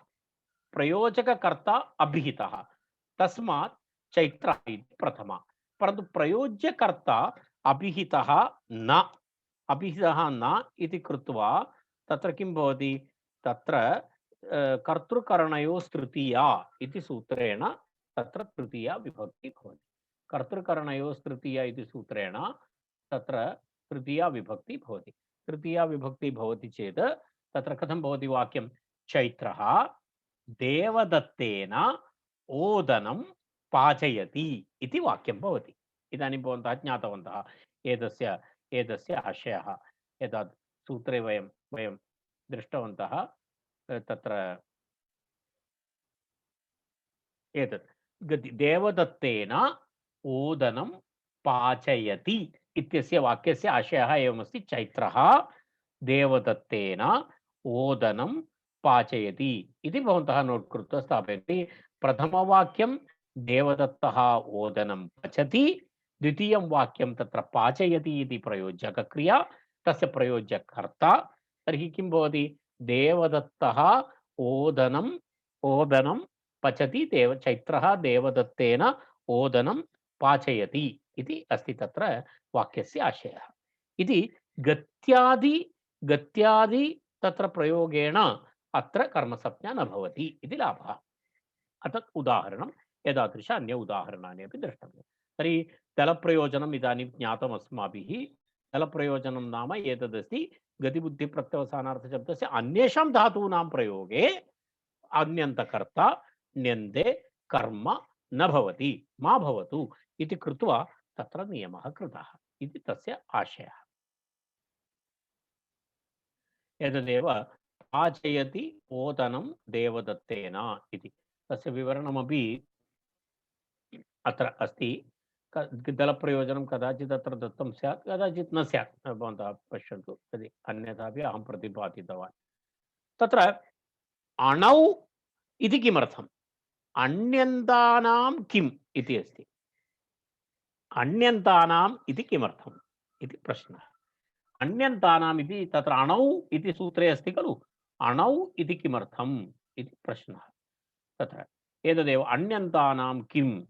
प्रयोजककर्ता अभिहितः, तस्मात् चैत्रः इति प्रथमा। परन्तु प्रयोज्यकर्ता अभिहितः न, अभिहितः न इति कृत्वा तत्र किं भवति? तत्र कर्तृकरणयोः तृतीया इति सूत्रेण तत्र तृतीया विभक्ति भवति। कर्तृकरणयोः तृतीया इति सूत्रेण तत्र तृतीया विभक्ति भवति। तृतीया विभक्ति भवति चेत् तत्र कथं भवति वाक्यं? चैत्रः देवदत्तेन ओदनं पाचयति इति वाक्यं भवति। इदानीं भवन्तः ज्ञातवन्तः एतस्य आशयः। एतत् सूत्रे वयं दृष्टवन्तः। तत्र एतत् देवदत्तेन ओदनं पाचयति इत्यस्य वाक्यस्य आशयः एवमस्ति। चैत्रः देवदत्तेन ओदनं पाचयति इति भवन्तः नोट् कृत्वा स्थापयति। प्रथमवाक्यं देवदत्तः ओदनं पचति, द्वितीयं वाक्यं तत्र पाचयति इति प्रयोजकक्रिया, तस्य प्रयोज्यकर्ता। तर्हि किं भवति? देवदत्तः ओदनं पचति, चैत्रः देवदत्तेन ओदनं पाचयति इति अस्ति तत्र वाक्यस्य आशयः। इति गत्यादि तत्र प्रयोगेण अत्र कर्मसंज्ञा न भवति इति लाभः। अतः उदाहरणं एतादृश अन्य उदाहरणानि अपि द्रष्टव्यं। तर्हि दलप्रयोजनम् इदानीं ज्ञातम् अस्माभिः। दलप्रयोजनं नाम एतदस्ति गतिबुद्धिप्रत्यवसानार्थशब्दस्य अन्येषां धातूनां प्रयोगे अन्यन्तकर्ता ण्यन्ते कर्म न भवति, मा भवतु इति कृत्वा तत्र नियमः कृतः इति तस्य आशयः। एतदेव पाचयति ओदनं देवदत्तेन इति तस्य विवरणमपि अत्र अस्ति। दलप्रयोजनं कदाचित् अत्र दत्तं स्यात्, कदाचित् न स्यात्, भवन्तः पश्यन्तु। यदि अन्यथापि अहं प्रतिपादितवान्। तत्र अणौ इति किमर्थम्? अन्यन्तानां किम् इति अस्ति। अन्यन्तानाम् इति किमर्थम् इति प्रश्नः। अन्यन्तानाम् इति तत्र अणौ इति सूत्रे अस्ति खलु, अणौ इति किमर्थम् इति प्रश्नः। तत्र एतदेव अन्यन्तानां किम्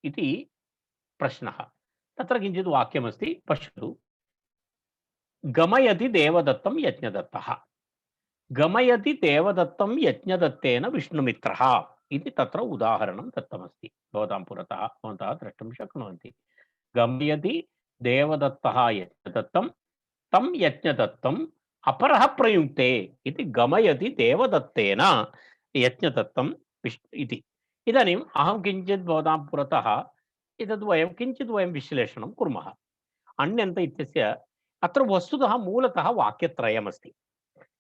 इति प्रश्नः। तत्र किञ्चित् वाक्यमस्ति, पश्यतु। गमयति देवदत्तं यज्ञदत्तः, गमयति देवदत्तं यज्ञदत्तेन विष्णुमित्रः इति तत्र उदाहरणं दत्तमस्ति भवतां पुरतः, भवन्तः द्रष्टुं शक्नुवन्ति। गमयति देवदत्तः यज्ञदत्तं तं यज्ञदत्तम् अपरः प्रयुङ्क्ते इति गमयति देवदत्तेन यज्ञदत्तं इति। इदानीम् अहं किञ्चित् भवतां पुरतः एतद् किञ्चित् वयं विश्लेषणं कुर्मः। अन्यन्त इत्यस्य अत्र वस्तुतः मूलतः वाक्यत्रयमस्ति।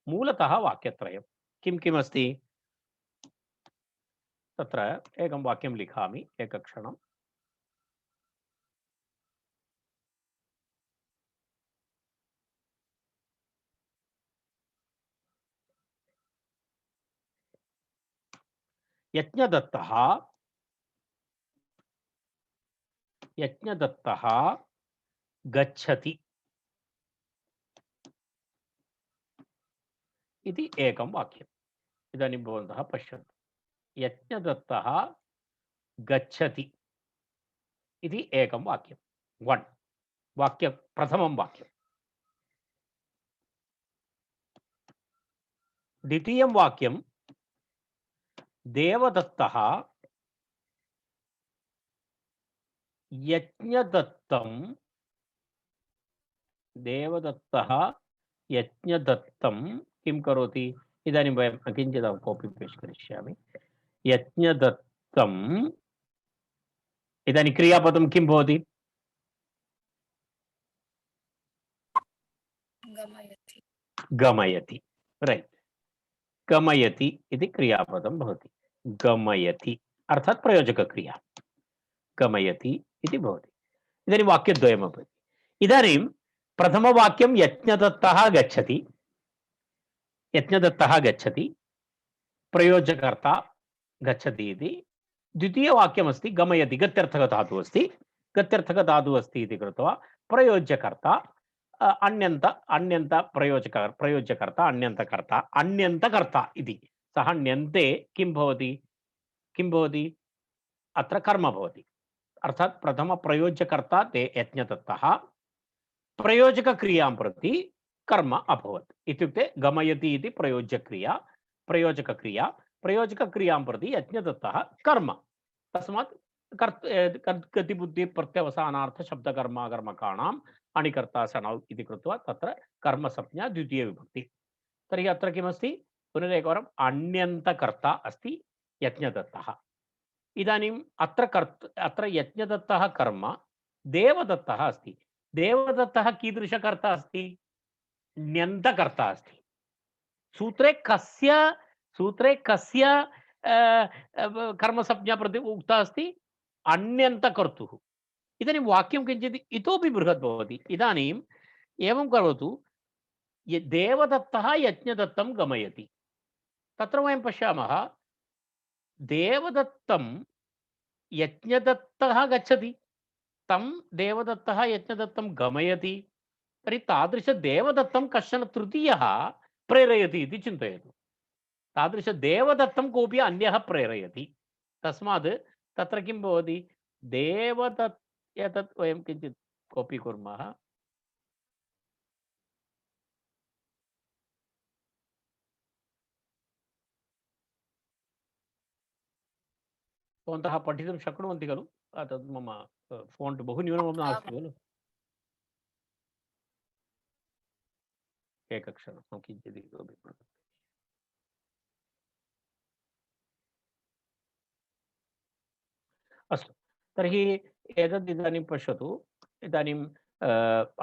मूलतः वाक्यत्रयं किं किमस्ति? तत्र एकं वाक्यं लिखामि, एकक्षणम्। यज्ञदत्तः गच्छति इति एकं वाक्यम्। इदानीं भवन्तः पश्यन्तु। यज्ञदत्तः गच्छति इति एकं वाक्यं, वन् वाक्य, प्रथमं वाक्यं। द्वितीयं वाक्यं देवदत्तः यज्ञदत्तं किं करोति? इदानीं वयं किञ्चित् कापि पेस्ट् करिष्यामि। यज्ञदत्तम् इदानीं क्रियापदं किं भवति? गमयति। गमयति, रैट्। गमयति इति क्रियापदं भवति। गमयति अर्थात् प्रयोजकक्रिया। गमयति इति भवति। इदानीं वाक्यद्वयम् भवति। इदानीं प्रथमवाक्यं यज्ञदत्तः गच्छति, यज्ञदत्तः गच्छति, प्रयोज्यकर्ता गच्छति इति। द्वितीयवाक्यमस्ति गमयति, गत्यर्थकधातुः अस्ति, गत्यर्थकधातुः अस्ति इति कृत्वा प्रयोज्यकर्ता अन्यन्त प्रयोज्यकर्ता अन्यन्तकर्ता इति। सः ण्यन्ते किं भवति, अत्र कर्म भवति। अर्थात् प्रथम प्रयोज्यकर्ता ते यज्ञदत्तः, प्रयोजकक्रियां प्रति कर्म अभवत्। इत्युक्ते गमयति इति प्रयोज्यक्रिया, प्रयोजकक्रियां प्रति यज्ञदत्तः कर्म। तस्मात् गतिबुद्धि प्रत्यवसानार्थ शब्दकर्माकर्मकाणाम् अणिकर्ता सनौ इति कृत्वा तत्र कर्मसंज्ञा द्वितीयविभक्ति। तर्हि अत्र किमस्ति, पुनरेकवारम् अन्यन्तकर्ता अस्ति यज्ञदत्तः। इदानीम् अत्र यज्ञदत्तः कर्म देवदत्तः अस्ति। देवदत्तः कीदृशकर्ता अस्ति, ण्यन्तकर्ता अस्ति। सूत्रे कस्य कर्मसंज्ञा प्रति उक्ता अस्ति, अन्यन्तकर्तुः। इदानीं वाक्यं किञ्चित् इतोपि बृहत् भवति। इदानीम् एवं करोतु, देवदत्तः यज्ञदत्तं गमयति। तत्र वयं पश्यामः, देवदत्तं यज्ञदत्तः गच्छति, तं देवदत्तः यज्ञदत्तं गमयति। तर्हि तादृशदेवदत्तं कश्चन तृतीयः प्रेरयति इति चिन्तयतु। तादृशदेवदत्तं कोऽपि अन्यः प्रेरयति। तस्मात् तत्र किं भवति, देवदत्त एतत् वयं किञ्चित् कापि कुर्मः। भवन्तः पठितुं शक्नुवन्ति खलु? तत् मम फोण्ट् बहु न्यूनं नास्ति खलु? एकक्षणं किञ्चित् इतोपि पृथक्। अस्तु, तर्हि एतद् इदानीं पश्यतु। इदानीम्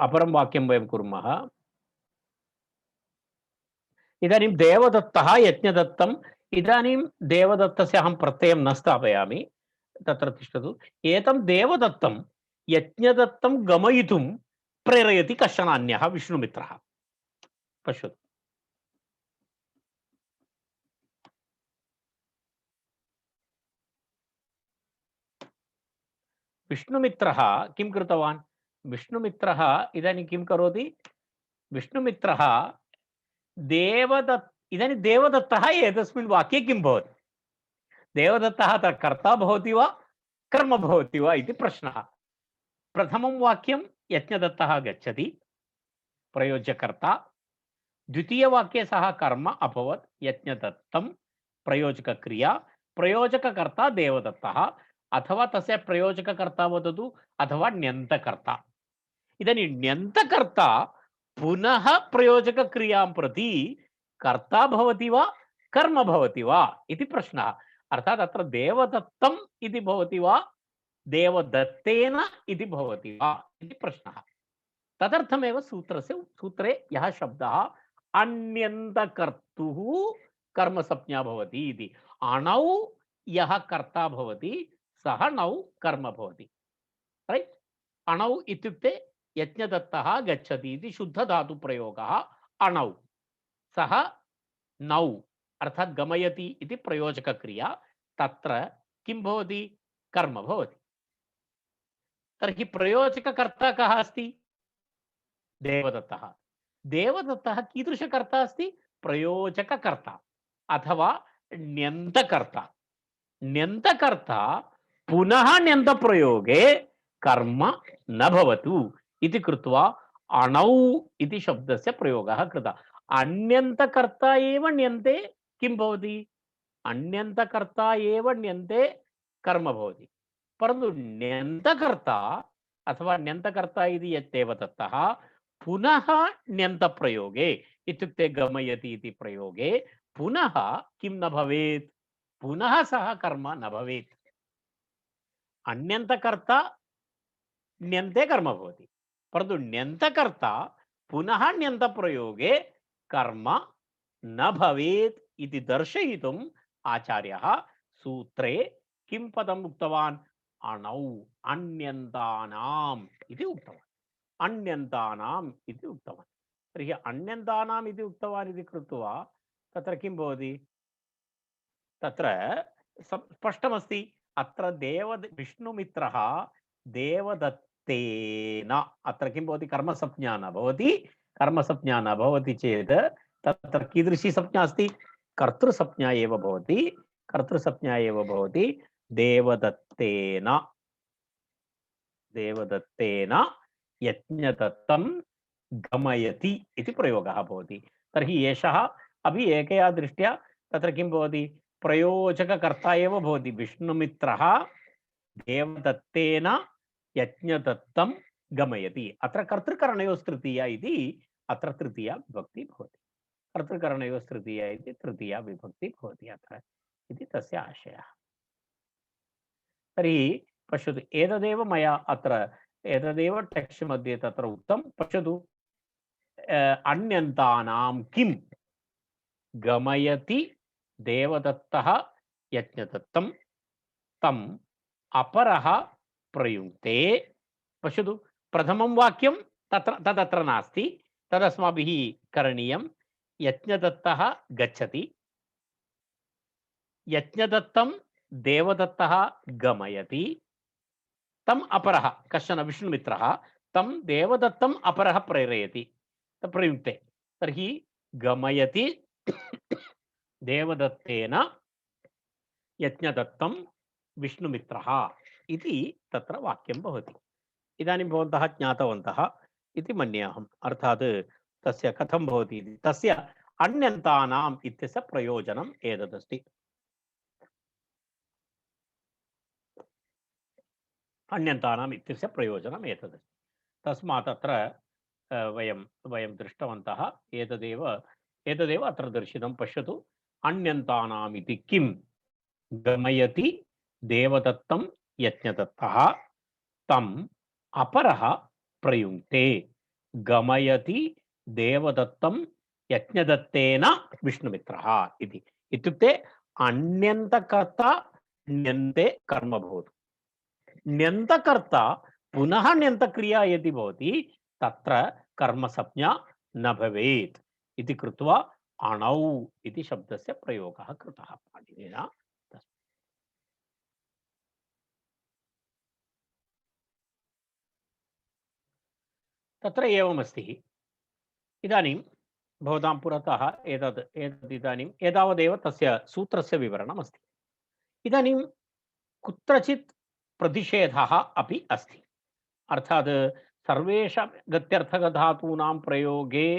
अपरं वाक्यं वयं कुर्मः। इदानीं देवदत्तः यज्ञदत्तम्, इदानीं देवदत्तस्य अहं प्रत्ययं न स्थापयामि, तत्र तिष्ठतु। एतं देवदत्तं यज्ञदत्तं गमयितुं प्रेरयति कश्चन अन्यः विष्णुमित्रः। पश्यतु, विष्णुमित्रः किं कृतवान्, विष्णुमित्रः इदानीं किं करोति, विष्णुमित्रः इदानीं देवदत्तः एतस्मिन् वाक्ये किं भवति, देवदत्तः तत्र कर्ता भवति वा कर्म भवति वा इति प्रश्नः। प्रथमं वाक्यं यज्ञदत्तः गच्छति, प्रयोज्यकर्ता। द्वितीयवाक्ये सः कर्म अभवत्, यज्ञदत्तं प्रयोजकक्रिया, प्रयोजककर्ता देवदत्तः, अथवा तस्य प्रयोजककर्ता वदतु अथवा ण्यन्तकर्ता। इदानीं ण्यन्तकर्ता पुनः प्रयोजकक्रियां प्रति कर्ता भवति वा कर्म भवति वा इति प्रश्नः। अर्थात् अत्र देवदत्तम् इति भवति वा देवदत्तेन इति भवति वा इति प्रश्नः। तदर्थमेव सूत्रे यः शब्दः अन्यन्तकर्तुः कर्मसंज्ञा भवति इति। अणौ यः कर्ता भवति सः नौ कर्म भवति। रैट्? अणौ इत्युक्ते यज्ञदत्तः गच्छति इति शुद्धधातुप्रयोगः अणौ। सः नौ अर्थात् गमयति इति प्रयोजकक्रिया, तत्र किं भवति, कर्म भवति। तर्हि प्रयोजककर्ता कः अस्ति, देवदत्तः। देवदत्तः कीदृशकर्ता अस्ति, प्रयोजककर्ता अथवा ण्यन्तकर्ता। ण्यन्तकर्ता पुनः ण्यन्तप्रयोगे कर्म न भवतु इति कृत्वा अणौ इति शब्दस्य प्रयोगः कृतः। अन्यन्तकर्ता एव ण्यन्ते किं भवति, अन्यन्तकर्ता एव ण्यन्ते कर्म भवति। परन्तु ण्यन्तकर्ता अथवा ण्यन्तकर्ता इति यत् देवदत्तः पुनः ण्यन्तप्रयोगे इत्युक्ते गमयति इति प्रयोगे पुनः किं न भवेत्, पुनः सः कर्म न भवेत्। अन्यन्तकर्ता ण्यन्ते कर्म भवति, परन्तु ण्यन्तकर्ता पुनः ण्यन्तप्रयोगे कर्म न भवेत् इति दर्शयितुम् आचार्यः सूत्रे किं पदम् उक्तवान्, अणौ अन्यन्तानाम् इति उक्तवान्। अन्यन्तानाम् इति उक्तवान्। तर्हि अन्यन्तानाम् इति उक्तवान् इति कृत्वा तत्र किं भवति? तत्र स्पष्टमस्ति। अत्र विष्णुमित्रः देवदत्तेन, अत्र किं भवति? कर्मसंज्ञा न भवति। कर्मसंज्ञा न भवति चेत् तत्र कीदृशी संज्ञा अस्ति? कर्तृसंज्ञा एव भवति। कर्तृसंज्ञा एव भवति। देवदत्तेन, देवदत्तेन यज्ञदत्तं गमयति इति प्रयोगः भवति। तर्हि एषः अपि एकया दृष्ट्या तत्र किं भवति? प्रयोजककर्ता एव भवति। विष्णुमित्रः देवदत्तेन यज्ञदत्तं गमयति। अत्र कर्तृकरणयोस्तृतीया इति अत्र तृतीया विभक्ति भवति। कर्तृकरणयोस्तृतीया इति तृतीया विभक्ति भवति अत्र इति तस्य आशयः। तर्हि पश्यतु, एतदेव मया अत्र एतदेव टेक्स्ट् मध्ये तत्र उक्तं। पश्यतु, अन्यन्तानां किं गमयति देवदत्तः यज्ञदत्तं तम् अपरः प्रयुङ्क्ते। पश्यतु, प्रथमं वाक्यं तदत्र नास्ति, तदस्माभिः करणीयं। यज्ञदत्तः गच्छति, यज्ञदत्तं देवदत्तः गमयति, तम् अपरः कश्चन विष्णुमित्रः तं देवदत्तम् अपरः प्रेरयति प्रयुक्ते। तर्हि गमयति देवदत्तेन यज्ञदत्तं विष्णुमित्रः इति तत्र वाक्यं भवति। इदानीं भवन्तः ज्ञातवन्तः इति मन्ये अहम्। अर्थात् तस्य कथं भवति इति, तस्य अन्यन्तानाम् इत्यस्य प्रयोजनम् एतदस्ति। अन्यन्तानाम् इत्यस्य प्रयोजनम् एतदस्ति। तस्मात् अत्र वयं दृष्टवन्तः। एतदेव अत्र दर्शितं। पश्यतु, अन्यन्तानाम् इति किं? गमयति देवदत्तं यज्ञदत्तः तम् अपरः प्रयुङ्क्ते। गमयति देवदत्तं यज्ञदत्तेन विष्णुमित्रः इति। इत्युक्ते अन्यन्तकर्ता ण्यन्ते कर्म भवतु। ण्यन्तकर्ता पुनः ण्यन्तक्रिया यदि भवति तत्र कर्मसंज्ञा न भवेत् इति कृत्वा अणौ इति शब्दस्य प्रयोगः कृतः पाणिनिना। तत्र एवमस्ति। इदानीं भवतां पुरतः एतद् इदानीम् एतावदेव तस्य सूत्रस्य विवरणम् अस्ति। इदानीं कुत्रचित् प्रतिषेधः अपि अस्ति। अर्थात् सर्वेषां गत्यर्थकधातूनां प्रयोगे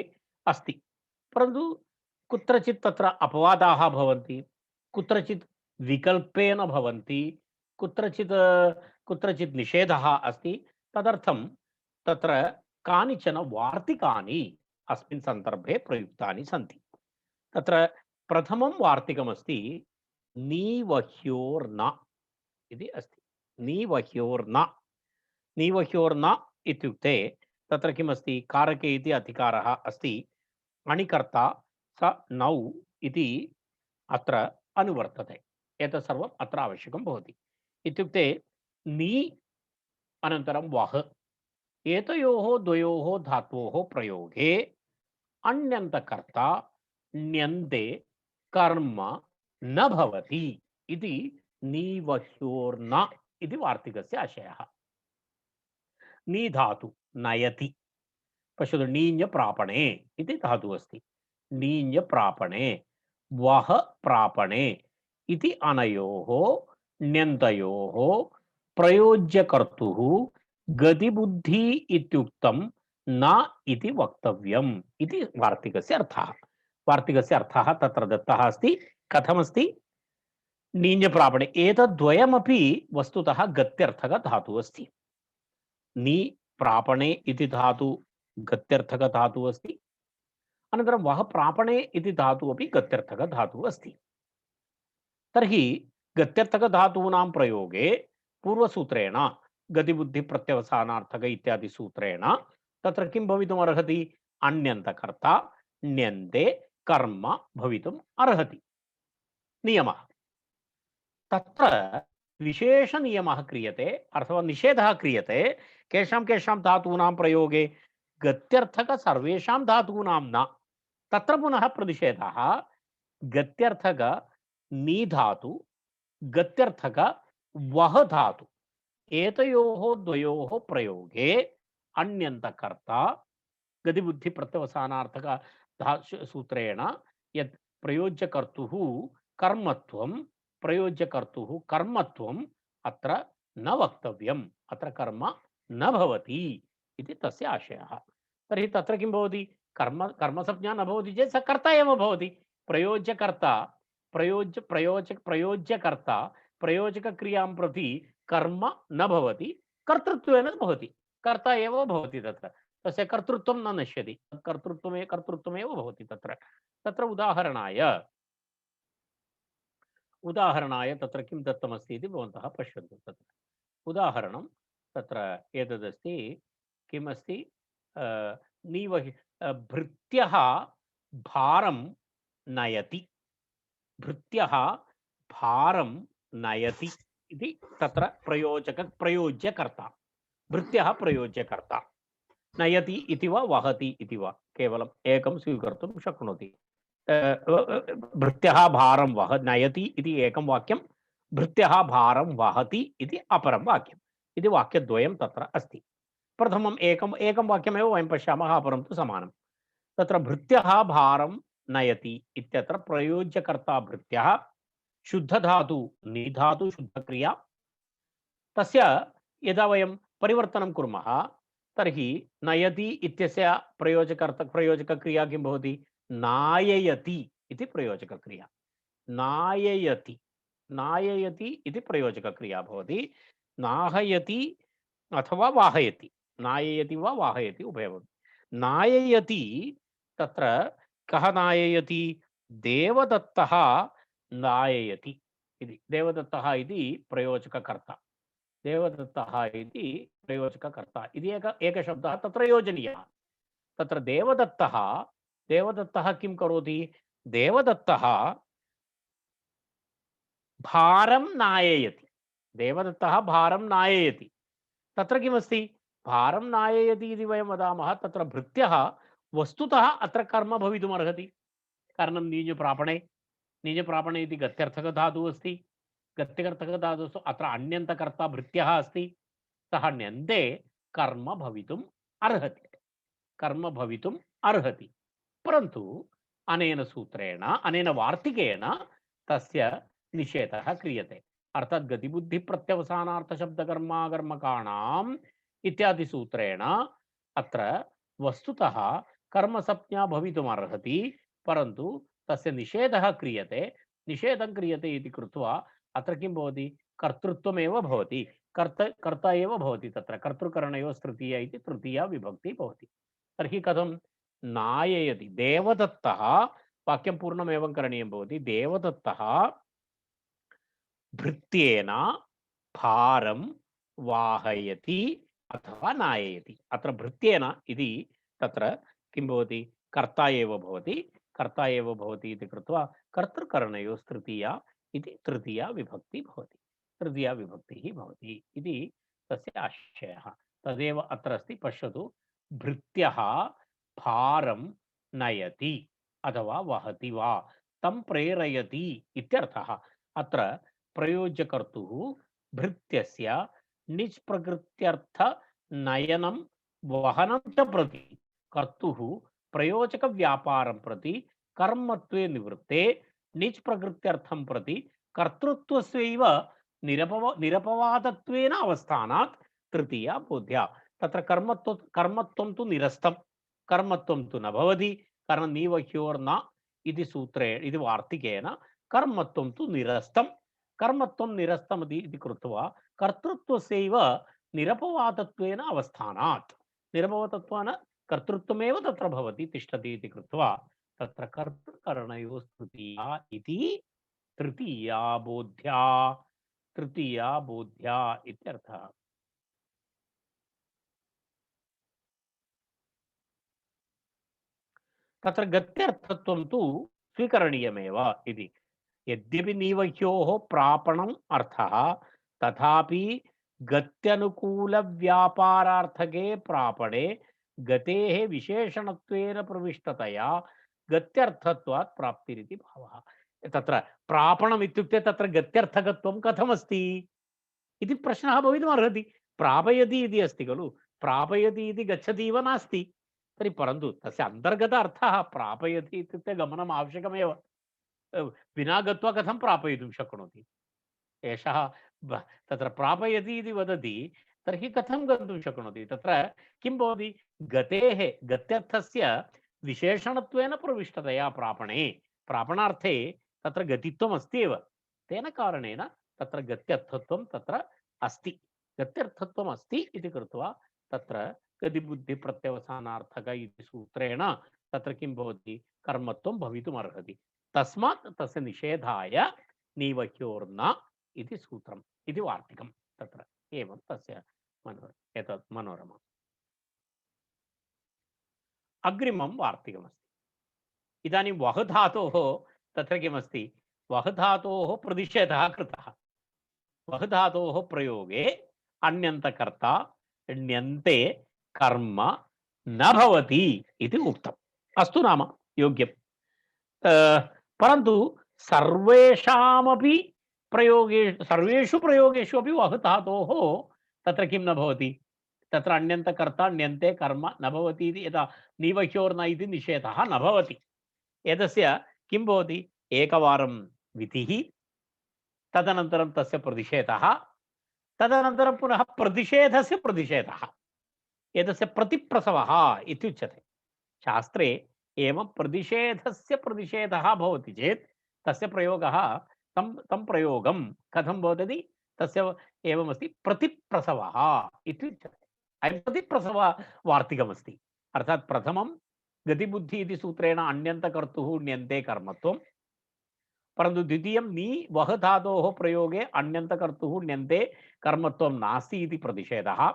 अस्ति, परन्तु कुत्रचित् तत्र अपवादाः भवन्ति, कुत्रचित् विकल्पेन भवन्ति, कुत्रचित् निषेधः अस्ति। तदर्थं तत्र कानिचन वार्तिकानि अस्मिन् सन्दर्भे प्रयुक्तानि सन्ति। तत्र प्रथमं वार्तिकमस्ति नीवह्योर्न इति अस्ति। नीवह्योर्न, नीवह्योर्न इत्युक्ते तत्र किमस्ति? कारके इति अधिकारः अस्ति। अणिकर्ता स नौ इति अत्र अनुवर्तते। एतत् सर्वम् अत्र आवश्यकं भवति। इत्युक्ते नी अनन्तरं वः, एतयोः द्वयोः धातोः प्रयोगे अन्यन्तकर्ता ण्यन्ते कर्म न भवति इति नीवह्योर्न इति वार्तिकस्य आशयः। नी धातु नयति। पश्यतु, नीञ् प्रापणे इति धातुः अस्ति। नीञ् प्रापणे, वः प्रापणे इति अनयोः ण्यन्तयोः प्रयोज्यकर्तुः गतिबुद्धि इत्युक्तं न इति वक्तव्यम् इति वार्तिकस्य अर्थः। वार्तिकस्य अर्थः तत्र दत्तः अस्ति। कथमस्ति? नीञ् प्रापणे, एतद्द्वयमपि वस्तुतः गत्यर्थकधातुः अस्ति। नी प्रापणे इति धातु गत्यर्थकधातुः अस्ति। अनन्तरं वः प्रापणे इति धातुः अपि गत्यर्थकधातुः अस्ति। तर्हि गत्यर्थकधातूनां प्रयोगे पूर्वसूत्रेण गतिबुद्धिप्रत्यवसानार्थक इत्यादि सूत्रेण तत्र किं भवितुम् अर्हति? अन्यन्तकर्ता ण्यन्ते कर्म भवितुम् अर्हति, नियमः। तत्र विशेषनियमः क्रियते अथवा निषेधः क्रियते केषां केषां धातूनां प्रयोगे गत्यर्थक सर्वेषां धातूनां न तत्र पुनः प्रतिषेधः गत्यर्थक नी धातु गत्यर्थक वह धातु एतयोः द्वयोः प्रयोगे अन्यन्तकर्ता गतिबुद्धि प्रत्यवसानार्थक सूत्रेण यत् प्रयोज्यकर्तुः कर्मत्वं प्रयोज्यकर्तुः कर्मत्वम् अत्र न वक्तव्यम् अत्र कर्म न भवति इति तस्य आशयः। तर्हि तत्र किं भवति कर्मसंज्ञा न भवति चेत् स कर्ता एव भवति। प्रयोज्यकर्ता प्रयोज्यकर्ता प्रयोजकक्रियां प्रति कर्म न भवति कर्तृत्वेन भवति कर्ता एव भवति तत्र तस्य कर्तृत्वं न नश्यति कर्तृत्वमेव भवति तत्र तत्र उदाहरणाय तत्र किं दत्तमस्ति इति भवन्तः पश्यन्तु तत्र उदाहरणं तत्र एतदस्ति किमस्ति भृत्यः भारं नयति भृत्यः भारं नयति इति तत्र प्रयोज्यकर्ता भृत्यः प्रयोज्यकर्ता नयति इति वा वहति इति वा केवलम् एकं स्वीकर्तुं शक्नोति। भृत्यः भारं नयति इति एकं वाक्यं भृत्यः भारं वहति इति अपरं वाक्यम् इति वाक्यद्वयं तत्र अस्ति। प्रथमम् एकं वाक्यमेव वयं पश्यामः अपरं तु समानं। तत्र भृत्यः भारं नयति इत्यत्र प्रयोज्यकर्ता भृत्यः शुद्धधातु निधातु शुद्धक्रिया तस्य यदा वयं परिवर्तनं कुर्मः तर्हि नयति इत्यस्य प्रयोजकक्रिया किं भवति नाययति इति प्रयोजकक्रिया नाययति नाययति इति प्रयोजकक्रिया भवति नाहयति अथवा वाहयति नाययति वा वाहयति उभयं नाययति तत्र कः नाययति देवदत्तः नाययति इति देवदत्तः इति प्रयोजककर्ता देवदत्तः इति प्रयोजककर्ता इति एकः शब्दः तत्र योजनीयः। तत्र देवदत्तः किं करोति देवदत्तः भारं नाययति देवदत्तः भारं नाययति तत्र किमस्ति भारं नाययति इति वयं वदामः तत्र भृत्यः वस्तुतः अत्र कर्म भवितुमर्हति कारणं नीजप्रापणे इति गत्यर्थकधातुः अस्ति गत्यर्थकधातुस्तु अत्र अन्यन्तकर्ता भृत्यः अस्ति सः ण्यन्ते कर्म भवितुम् अर्हति परन्तु अनेन सूत्रेण अनेन वार्तिकेन तस्य निषेधः क्रियते अर्थात् गतिबुद्धिप्रत्यवसानार्थशब्दकर्माकर्मकाणाम् इत्यादि सूत्रेण अत्र वस्तुतः कर्मसंज्ञा भवितुमर्हति परन्तु तस्य निषेधः क्रियते निषेधं क्रियते इति कृत्वा अत्र किं भवति कर्तृत्वमेव भवति कर्ता एव भवति तत्र कर्तृकरणयोः तृतीया इति तृतीया विभक्ति भवति। तर्हि कथं नाययति देवदत्तः वाक्यं पूर्णमेवं करणीयं भवति देवदत्तः भृत्येन भारं वाहयति अथवा नाययति अत्र भृत्येन इति तत्र किं भवति कर्ता एव भवति इति कृत्वा कर्तृकरणयोः तृतीया इति तृतीया विभक्तिः भवति इति तस्य आशयः। तदेव अत्र अस्ति पश्यतु भृत्यः भारं नयति अथवा वहति वा तं प्रेरयति इत्यर्थः। अत्र प्रयोज्यकर्तुः भृत्यस्य निज प्रकृत्यर्थ नयनं वहनं च प्रति कर्तुः प्रयोजक व्यापारं प्रति कर्मत्वे निवृत्ते निज प्रकृत्यर्थं प्रति कर्तृत्वस्यैव निरपवादत्वेन अवस्थानात् तृतीया बोध्या। तत्र कर्मत्वं तु निरस्तं कर्मत्वं तु न भवति कारणं नीवह्योर्न इति सूत्रे इति वार्तिकेन कर्मत्वं तु निरस्तं कर्मत्वं निरस्तम् इति कृत्वा कर्तृत्वस्यैव निरपवादत्वेन अवस्थानात् निरपवादत्वेन कर्तृत्वमेव तत्र भवति तिष्ठति इति कृत्वा तत्र कर्तृकरणयोः तृतीया इति तृतीया बोध्या इत्यर्थः। तत्र गत्यर्थत्वं तु स्वीकरणीयमेव इति यद्यपि नीवह्योः प्रापणम् अर्थः तथापि गत्यनुकूलव्यापारार्थके प्रापणे गतेः विशेषणत्वेन प्रविष्टतया गत्यर्थत्वात् प्राप्तिरिति भावः। तत्र प्रापणम् इत्युक्ते तत्र गत्यर्थकत्वं कथमस्ति इति प्रश्नः भवितुमर्हति। प्रापयति इति अस्ति खलु, प्रापयति इति गच्छति इव नास्ति। तर्हि परन्तु तस्य अन्तर्गत अर्थः प्रापयति इत्युक्ते गमनम् आवश्यकमेव। विना गत्वा कथं प्रापयितुं शक्नोति? एषः तत्र प्रापयति इति वदति, तर्हि कथं गन्तुं शक्नोति? तत्र किं भवति? गतेः गत्यर्थस्य विशेषणत्वेन प्रविष्टतया प्रापणे, प्रापणार्थे तत्र गतित्वम् अस्ति एव। तेन कारणेन तत्र गत्यर्थत्वं तत्र अस्ति। गत्यर्थत्वम् अस्ति इति कृत्वा तत्र गतिबुद्धिप्रत्यवसानार्थक इति सूत्रेण तत्र किं भवति? कर्मत्वं भवितुमर्हति। तस्मात् तस्य निषेधाय नीवह्योर्न इति सूत्रम् इति वार्तिकं। तत्र एवं तस्य एतत् मनोरमम्। अग्रिमं वार्तिकमस्ति। इदानीं वह धातोः तत्र किमस्ति? वह धातोः प्रतिषेधः कृतः। वह धातोः प्रयोगे अन्यन्तकर्ता ण्यन्ते कर्म न भवति इति उक्तम्। अस्तु नाम योग्यं। परन्तु सर्वेषामपि सर्वेषु प्रयोगेषु अपि वह धातोः तत्र किं न भवति? तत्र अन्यन्तकर्ता ण्यन्ते कर्म न भवति इति यदा नीवह्योर्न इति निषेधः न भवति। एतस्य किं भवति? एकवारं विधिः, तदनन्तरं तस्य प्रतिषेधः, तदनन्तरं पुनः प्रतिषेधस्य प्रतिषेधः। एतस्य प्रतिप्रसवः इत्युच्यते। शास्त्रे एवं प्रतिषेधस्य प्रतिषेधः भवति चेत् तस्य प्रयोगः तं प्रयोगं कथं भवति? तस्य एवमस्ति, प्रतिप्रसवः इत्युच्यते। अयं प्रतिप्रसववार्तिकमस्ति। अर्थात् प्रथमं गतिबुद्धि इति सूत्रेण अन्यन्तकर्तुः ण्यन्ते कर्मत्वं, परन्तु द्वितीयं नी वह धातोः प्रयोगे अन्यन्तकर्तुः ण्यन्ते कर्मत्वं नास्ति इति प्रतिषेधः।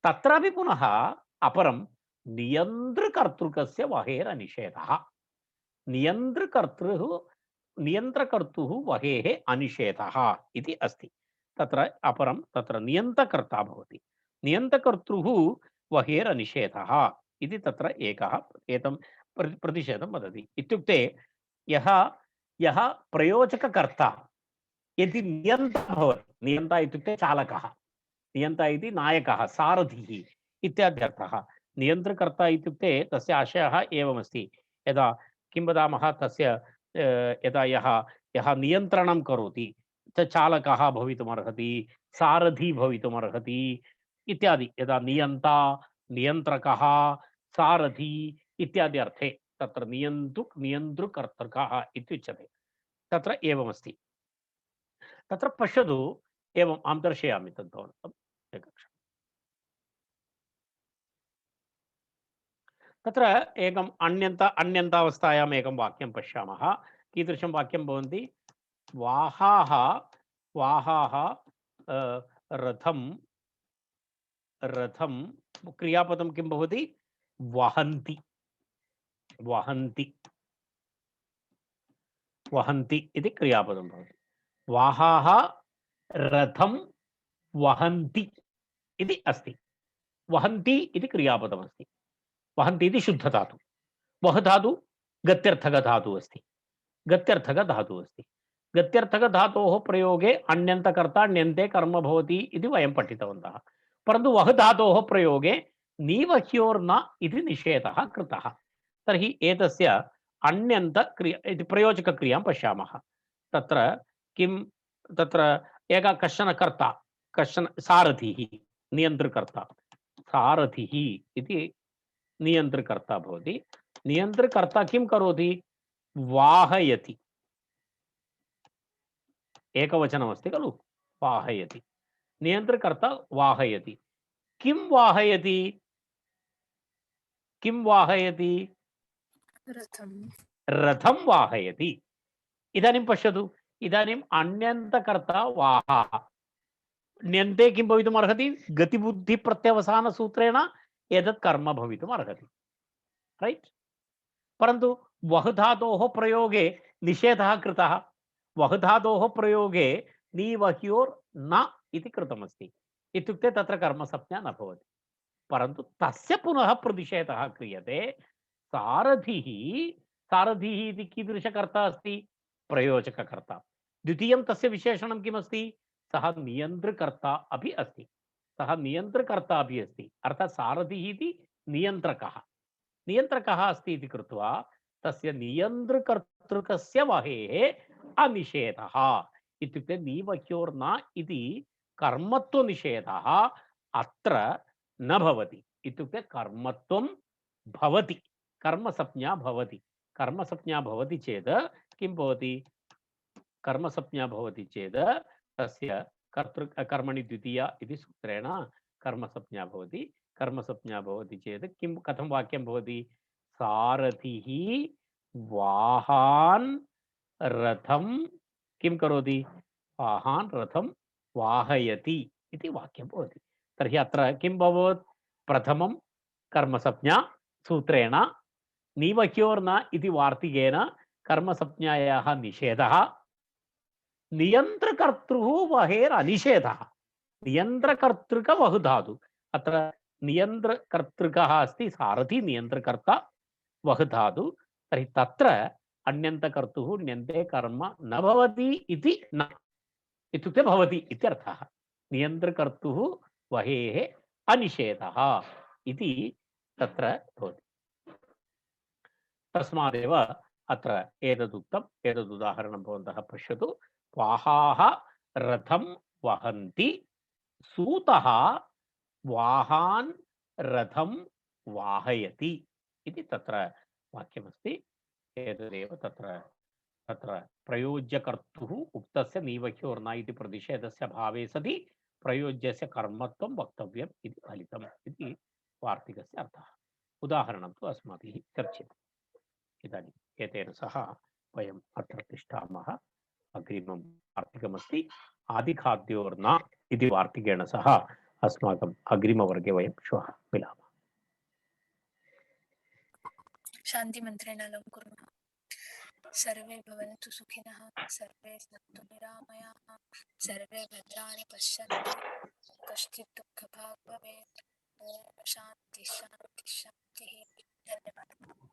तत्रापि पुनः अपरं नियन्त्रकर्तृकस्य वहेरनिषेधः। नियन्त्रकर्तुः वहेः अनिषेधः इति अस्ति। तत्र अपरं तत्र नियन्तकर्ता भवति, नियन्तकर्तुः वहेरनिषेधः इति तत्र एकः एतं प्रतिषेधं वदति। इत्युक्ते यः प्रयोजककर्ता यदि नियन्ता भवति, नियन्ता इत्युक्ते चालकः, नियन्ता इति नायकः, सारथिः इत्याद्यर्थः। नियन्त्रकर्ता इत्युक्ते तस्य आशयः एवमस्ति, यदा किं वदामः, तस्य यदा यः नियन्त्रणं करोति स चालकः भवितुमर्हति, सारथी भवितुमर्हति इत्यादि। यदा नियन्ता, नियन्त्रकः, सारथी इत्यादि अर्थे तत्र नियन्तृकर्तृकः इत्युच्यते। तत्र एवमस्ति। तत्र पश्यतु, एवम् अहं दर्शयामि तद्भवन्तम् एकक्षणम्। तत्र एकम् अन्यन्तावस्थायाम् एकं वाक्यं पश्यामः। कीदृशं वाक्यं भवन्ति? वाहाः रथं क्रियापदं किं भवति? वहन्ति, वहन्ति इति क्रियापदं भवति। वाहाः रथं वहन्ति इति अस्ति। वहन्ति इति क्रियापदमस्ति। वहन्ति इति शुद्धधातु। वह धातु गत्यर्थकधातुः अस्ति। गत्यर्थकधातोः प्रयोगे अन्यन्तकर्ता ण्यन्ते कर्म भवति इति वयं पठितवन्तः। परन्तु वह धातोः प्रयोगे नीवह्योर्न इति निषेधः कृतः। तर्हि एतस्य अन्यन्तक्रिया इति प्रयोजकक्रियां पश्यामः। तत्र किं? तत्र कश्चन कर्ता, कश्चन सारथिः, नियन्त्रकर्ता, सारथिः इति नियन्त्रकर्ता भवति। नियन्त्रकर्ता किं करोति? वाहयति। एकवचनमस्ति खलु, वाहयति। नियन्त्रकर्ता वाहयति। किं वाहयति? रथं वाहयति। इदानीं पश्यतु, इदानीम् अन्यन्तकर्ता वाहः, ण्यन्ते किं भवितुम् अर्हति? गतिबुद्धिप्रत्यवसानसूत्रेण एतत् कर्म भवितुम् अर्हति, रैट्? परन्तु वह धातोः प्रयोगे निषेधः कृतः। वह धातोः प्रयोगे नीवह्योर् न इति कृतमस्ति इत्युक्ते तत्र कर्मसंज्ञा न भवति। परन्तु तस्य पुनः प्रतिषेधः क्रियते। सारथिः सारथिः इति कीदृशकर्ता अस्ति? प्रयोजककर्ता। द्वितीयं तस्य विशेषणं किमस्ति? सः नियन्त्रकर्ता अपि अस्ति। सः नियन्त्रकर्ता अपि अस्ति, अर्थात् सारथिः इति नियन्त्रकः। नियन्त्रकः अस्ति इति कृत्वा तस्य नियन्त्रकर्तृकस्य वहेः अनिषेधः इत्युक्ते नीवह्योर्न इति कर्मत्वनिषेधः अत्र न भवति। इत्युक्ते कर्मत्वं भवति, कर्मसंज्ञा भवति। कर्मसंज्ञा भवति चेत् किं भवति? कर्मसंज्ञा भवति चेत् तस्य कर्मणि द्वितीया इति सूत्रेण कर्मसंज्ञा भवति। कर्मसंज्ञा भवति चेत् किं कथं वाक्यं भवति? सारथिः वाहान् रथं किं करोति? वाहान् रथं वाहयति इति वाक्यं भवति। तर्हि अत्र किं भवत्? प्रथमं कर्मसंज्ञा सूत्रेण, नीवह्योर्न इति वार्तिकेन कर्मसंज्ञायाः निषेधः, नियन्त्रकर्तृः वहेरनिषेधः। नियन्त्रकर्तृक वहुधातु, अत्र नियन्त्रकर्तृकः अस्ति सारथि, नियन्त्रकर्ता वहुधातु। तर्हि तत्र अन्यन्तकर्तुः ण्यन्ते कर्म न भवति इति न, इत्युक्ते भवति इत्यर्थः। नियन्त्रकर्तुः वहेः अनिषेधः इति तत्र भवति। तस्मादेव अत्र एतदुक्तम्। एतदुदाहरणं भवन्तः पश्यतु। वाहाः रथं वहन्ति, सूतः वाहान् रथं वाहयति इति तत्र वाक्यमस्ति। एतदेव तत्र तत्र प्रयोज्यकर्तुः उक्तस्य नीवह्योर्न इति प्रतिषेधस्य भावे सति प्रयोज्यस्य कर्मत्वं वक्तव्यम् इति फलितम् इति वार्तिकस्य अर्थः। उदाहरणं तु अस्माभिः चर्चितम्। इदानीम् एतेन सह वयम् अत्र तिष्ठामः। अग्रिमं वार्तिकमस्ति आदिखाद्योर्न इति वार्तिकेण सह अस्माकम् अग्रिमवर्गे वयं श्वः मिलामः। शान्तिमन्त्रेण अलङ्कुर्मः। सर्वे भवन्तु सुखिनः, सर्वे सन्तु निरामयाः, सर्वे भद्राणि पश्यन्तु, कश्चित् दुःखभाग् भवेत्। ॐ शान्ति शान्ति शान्तिः। धन्यवादः।